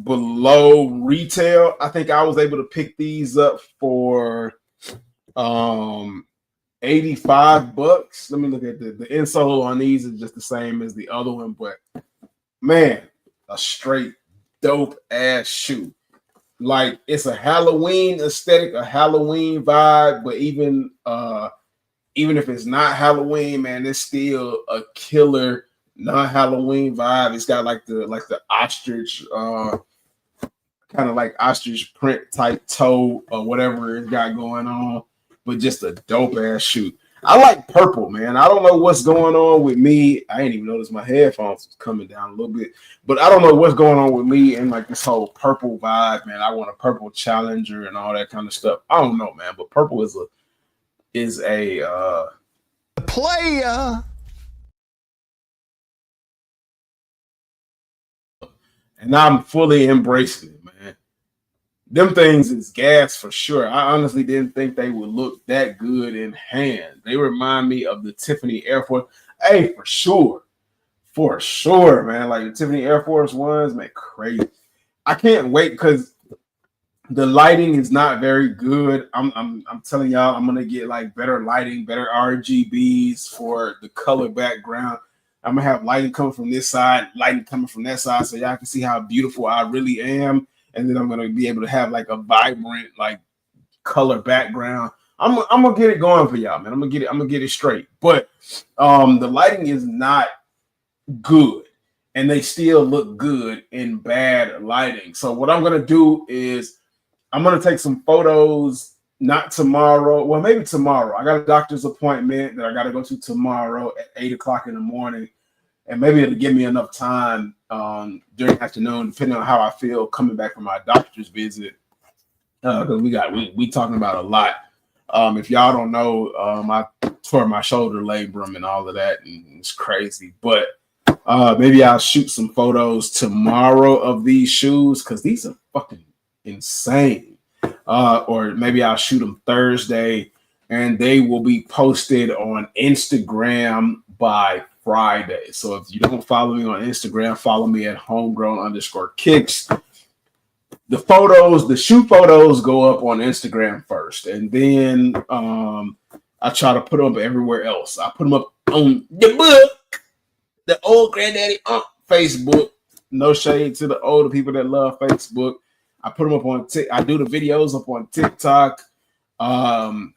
below retail. I think I was able to pick these up for $85. Let me look at the insole on these is just the same as the other one, but man, a straight dope ass shoe. Like, it's a Halloween aesthetic, a Halloween vibe, but even if it's not Halloween, man, it's still a killer non-Halloween vibe. It's got like the ostrich, kind of like ostrich print type toe or whatever it's got going on, but just a dope ass shoe. I like purple, man. I don't know what's going on with me. I ain't even noticed my headphones was coming down a little bit, but I don't know what's going on with me and like this whole purple vibe, man. I want a purple Challenger and all that kind of stuff. I don't know, man, but purple is a player. And I'm fully embracing it, man. Them things is gas for sure. I honestly didn't think they would look that good in hand. They remind me of the Tiffany Air Force. Hey, for sure, man. Like the Tiffany Air Force Ones, man, crazy. I can't wait because the lighting is not very good. I'm telling y'all, I'm gonna get like better lighting, better RGBs for the color background. I'm gonna have lighting coming from this side, lighting coming from that side, so y'all can see how beautiful I really am. And then I'm gonna be able to have like a vibrant, like color background. I'm gonna get it going for y'all, man. I'm gonna get it straight. But the lighting is not good. and they still look good in bad lighting. So what I'm gonna do is I'm gonna take some photos. Not tomorrow. Well, maybe tomorrow. I got a doctor's appointment that I got to go to tomorrow at 8 o'clock in the morning. And maybe it'll give me enough time during the afternoon, depending on how I feel coming back from my doctor's visit. Because we talking about a lot. If y'all don't know, I tore my shoulder labrum and all of that, and it's crazy. But maybe I'll shoot some photos tomorrow of these shoes because these are fucking insane. Or maybe I'll shoot them Thursday, and they will be posted on Instagram by Friday. So if you don't follow me on Instagram, follow me at homegrown_kicks. The photos, the shoe photos go up on Instagram first, and then I try to put them up everywhere else. I put them up on the book, the old granddaddy Facebook. No shade to the older people that love Facebook. I put them up on I do the videos up on TikTok. I'm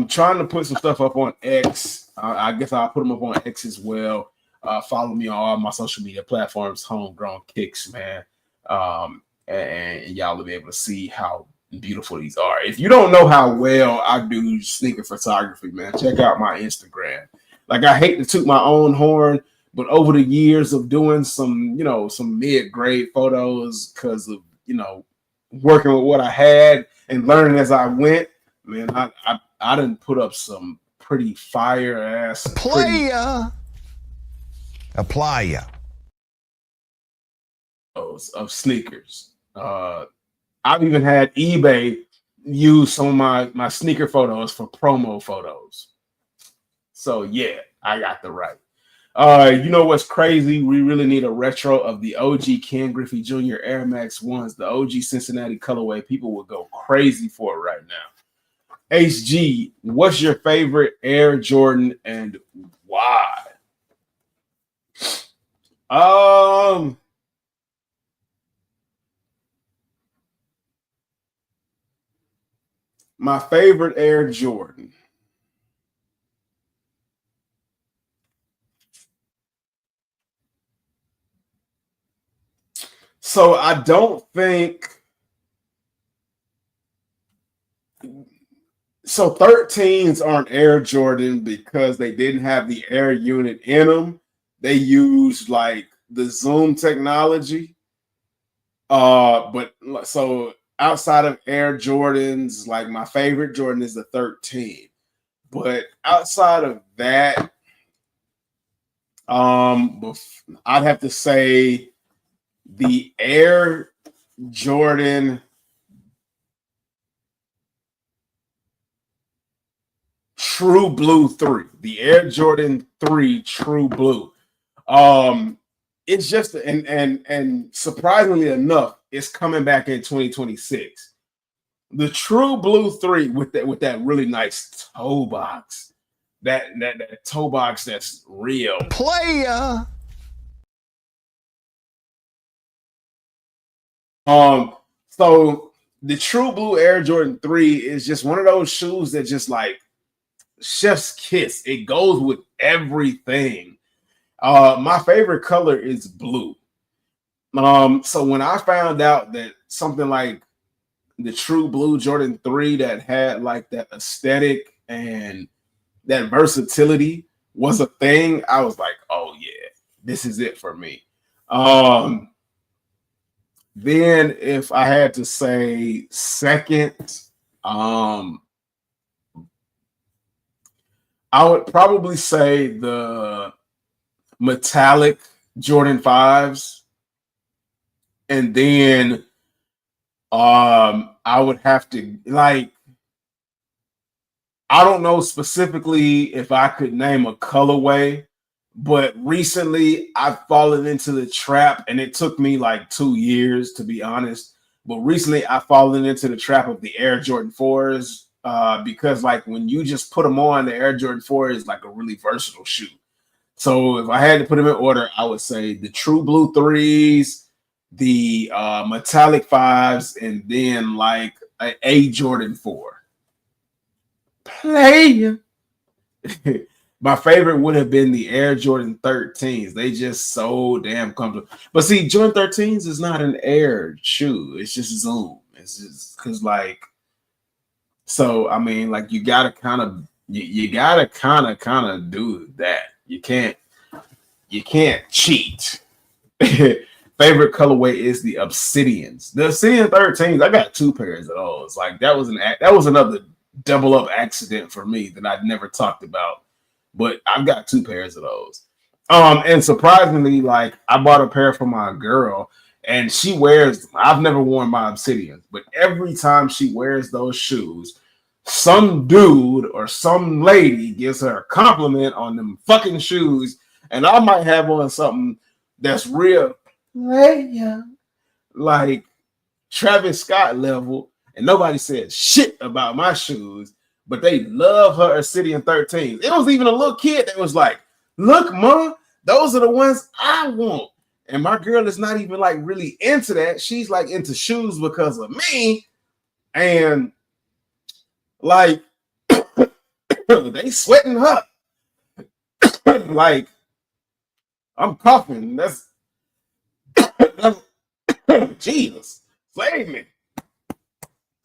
trying to put some stuff up on X. I guess I'll put them up on X as well. Follow me on all my social media platforms, Homegrown Kicks, man. And y'all will be able to see how beautiful these are. If you don't know how well I do sneaker photography, man, check out my Instagram. Like, I hate to toot my own horn, but over the years of doing some mid-grade photos because of, working with what I had and learning as I went, man, I didn't put up some pretty fire ass Playa. of sneakers. I've even had eBay use some of my sneaker photos for promo photos. So yeah, I got the right. You know what's crazy? We really need a retro of the OG Ken Griffey Jr. Air Max 1s, the OG Cincinnati colorway. People would go crazy for it right now. HG, what's your favorite Air Jordan and why? My favorite Air Jordan. So I don't think so. 13s aren't Air Jordan because they didn't have the air unit in them. They used like the Zoom technology. But so outside of Air Jordans, like my favorite Jordan is the 13. But outside of that, I'd have to say the Air Jordan True Blue 3, the Air Jordan 3 True Blue. It's just and surprisingly enough, it's coming back in 2026. The True Blue 3 with that really nice toe box, that toe box that's real. Playa. So the True Blue Air Jordan 3 is just one of those shoes that just like chef's kiss. It goes with everything. My favorite color is blue. So when I found out that something like the True Blue Jordan 3 that had like that aesthetic and that versatility was a thing, I was like, oh yeah, this is it for me. Then if I had to say second, I would probably say the metallic Jordan 5s. And then I would have to like, I don't know specifically if I could name a colorway, but recently I've fallen into the trap, and it took me like 2 years to be honest. But recently I've fallen into the trap of the Air Jordan 4s because like when you just put them on, the Air Jordan 4 is like a really versatile shoe. So if I had to put them in order, I would say the True Blue 3s, the metallic 5s, and then like a Jordan 4. Player. My favorite would have been the Air Jordan 13s. They just so damn comfortable. But see, Jordan 13s is not an Air shoe. It's just Zoom. It's just because like, so I mean, like you gotta kind of you gotta kind of do that. You can't cheat. Favorite colorway is the Obsidians. The Obsidian 13s. I got 2 pairs of those. Like that was another double up accident for me that I'd never talked about. But I've got 2 pairs of those. And surprisingly, like I bought a pair for my girl, and she wears them. I've never worn my Obsidians, but every time she wears those shoes, some dude or some lady gives her a compliment on them fucking shoes, and I might have on something that's real like Travis Scott level, and nobody said shit about my shoes. But they love her Obsidian 13s. It was even a little kid that was like, look, Mom, those are the ones I want. And my girl is not even like really into that. She's like into shoes because of me. And like, they sweating her. Like, I'm coughing. That's Jesus, save me.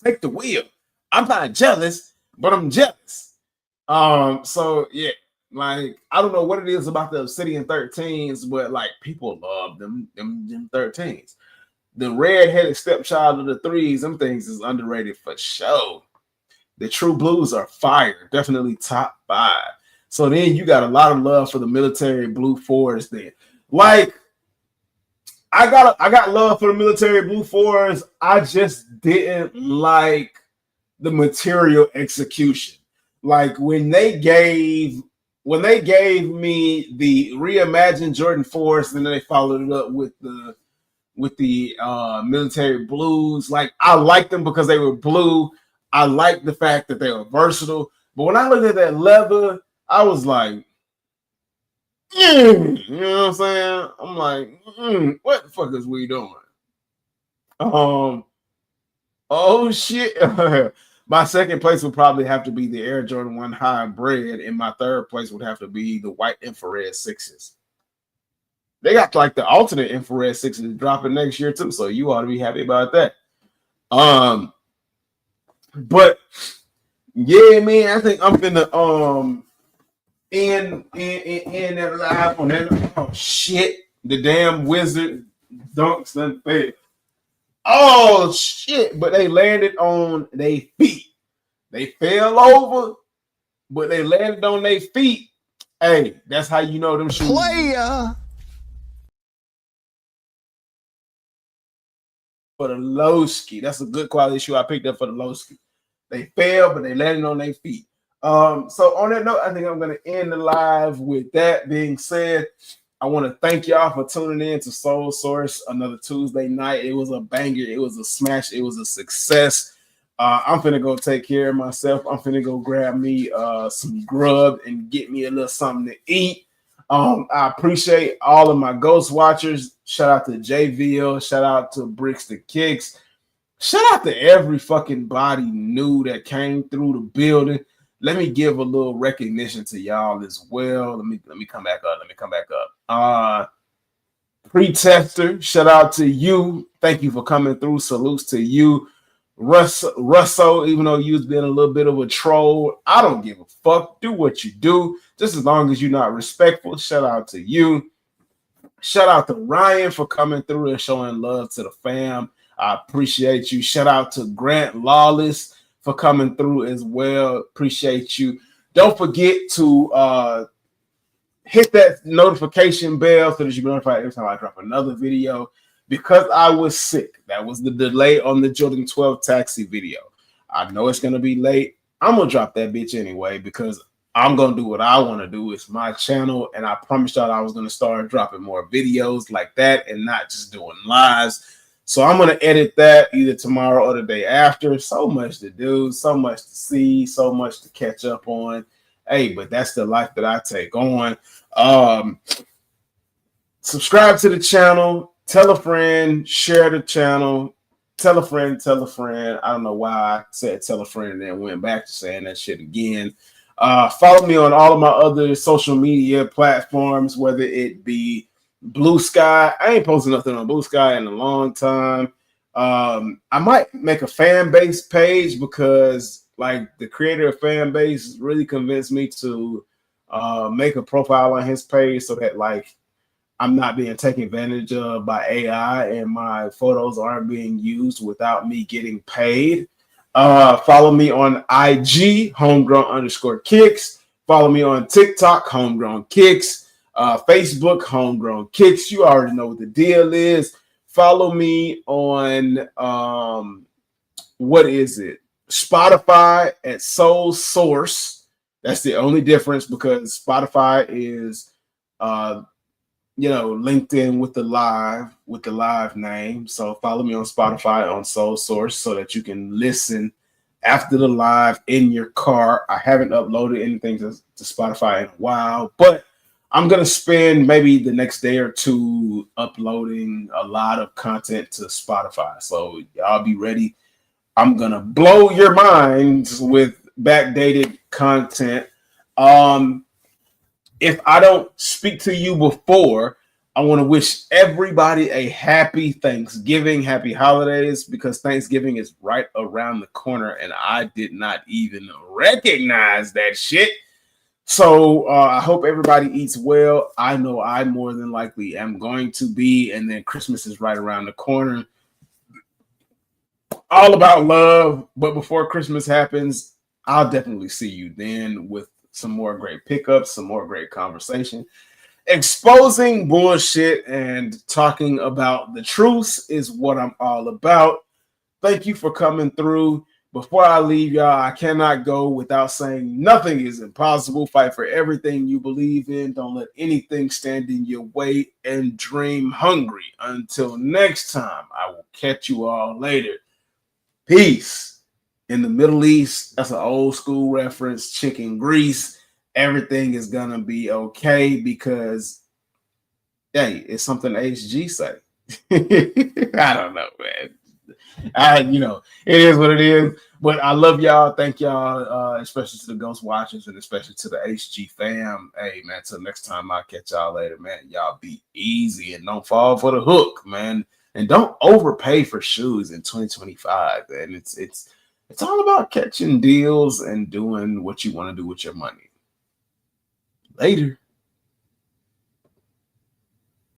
Take the wheel. I'm not jealous, but I'm jealous. So yeah, like I don't know what it is about the Obsidian 13s, but like people love them 13s. The red-headed stepchild of the 3s, them things is underrated for sure. The True Blues are fire, definitely top 5. So then you got a lot of love for the military blue 4s then. Like I got love for the military blue 4s. I just didn't like the material execution. Like when they gave me the reimagined Jordan 4s, and then they followed it up with the military blues. Like I liked them because they were blue. I liked the fact that they were versatile. But when I looked at that leather, I was like, you know what I'm saying? I'm like, what the fuck is we doing? Oh shit. My second place would probably have to be the Air Jordan 1 Hybrid, and my third place would have to be the white infrared 6s. They got like the alternate infrared 6s dropping next year too, so you ought to be happy about that. But yeah, man, I think I'm gonna in that live on that. Oh shit, the damn wizard dunks done failed. Oh shit, but they landed on their feet. They fell over, but they landed on their feet. Hey, that's how you know them shoes. Player. For the Lowski. That's a good quality shoe I picked up for the Lowski. They fell, but they landed on their feet. So on that note, I think I'm going to end the live with that being said. I want to thank y'all for tuning in to Soul Source another Tuesday night. It was a banger. It was a smash. It was a success. I'm finna go take care of myself. I'm finna go grab me some grub and get me a little something to eat. I appreciate all of my ghost watchers. Shout out to JVL. Shout out to Bricks the Kicks. Shout out to every fucking body new that came through the building. Let me give a little recognition to y'all as well. Let me come back up. Pre-tester, shout out to you. Thank you for coming through. Salutes to you. Russell, even though you've been a little bit of a troll, I don't give a fuck. Do what you do, just as long as you're not respectful. Shout out to you. Shout out to Ryan for coming through and showing love to the fam. I appreciate you. Shout out to Grant Lawless for coming through as well. Appreciate you. Don't forget to hit that notification bell so that you be notified every time I drop another video. Because I was sick, that was the delay on the Jordan 12 taxi video. I know it's going to be late. I'm going to drop that bitch anyway because I'm going to do what I want to do. It's my channel, and I promised y'all I was going to start dropping more videos like that and not just doing lives. So I'm going to edit that either tomorrow or the day after. So much to do, so much to see, so much to catch up on. Hey, but that's the life that I take on. Subscribe to the channel. Tell a friend, share the channel, tell a friend. I don't know why I said tell a friend and then went back to saying that shit again. Follow me on all of my other social media platforms, whether it be Blue Sky. I ain't posted nothing on Blue Sky in a long time. I might make a fan base page because like the creator of fan base really convinced me to make a profile on his page so that like I'm not being taken advantage of by AI and my photos aren't being used without me getting paid. Follow me on IG, homegrown_kicks. Follow me on TikTok, homegrown kicks. Facebook, homegrown kicks. You already know what the deal is. Follow me on what is it? Spotify at Soul Source. That's the only difference because Spotify is linked in with the live name. So follow me on Spotify on Soul Source so that you can listen after the live in your car. I haven't uploaded anything to Spotify in a while, but I'm going to spend maybe the next day or two uploading a lot of content to Spotify. So y'all be ready. I'm going to blow your minds with backdated content. If I don't speak to you before, I want to wish everybody a happy Thanksgiving, happy holidays, because Thanksgiving is right around the corner and I did not even recognize that shit. So I hope everybody eats well. I know I more than likely am going to be, and then Christmas is right around the corner. All about love, but before Christmas happens, I'll definitely see you then with some more great pickups, some more great conversation. Exposing bullshit and talking about the truth is what I'm all about. Thank you for coming through. Before I leave, y'all, I cannot go without saying nothing is impossible. Fight for everything you believe in. Don't let anything stand in your way, and dream hungry. Until next time, I will catch you all later. Peace. In the Middle East, that's an old school reference, chicken grease. Everything is going to be okay because, hey, it's something HG say. I don't know, man. It is what it is. But I love y'all. Thank y'all, especially to the Ghost Watchers and especially to the HG fam. Hey, man, till next time, I'll catch y'all later, man. Y'all be easy and don't fall for the hook, man. And don't overpay for shoes in 2025. And it's all about catching deals and doing what you want to do with your money. Later.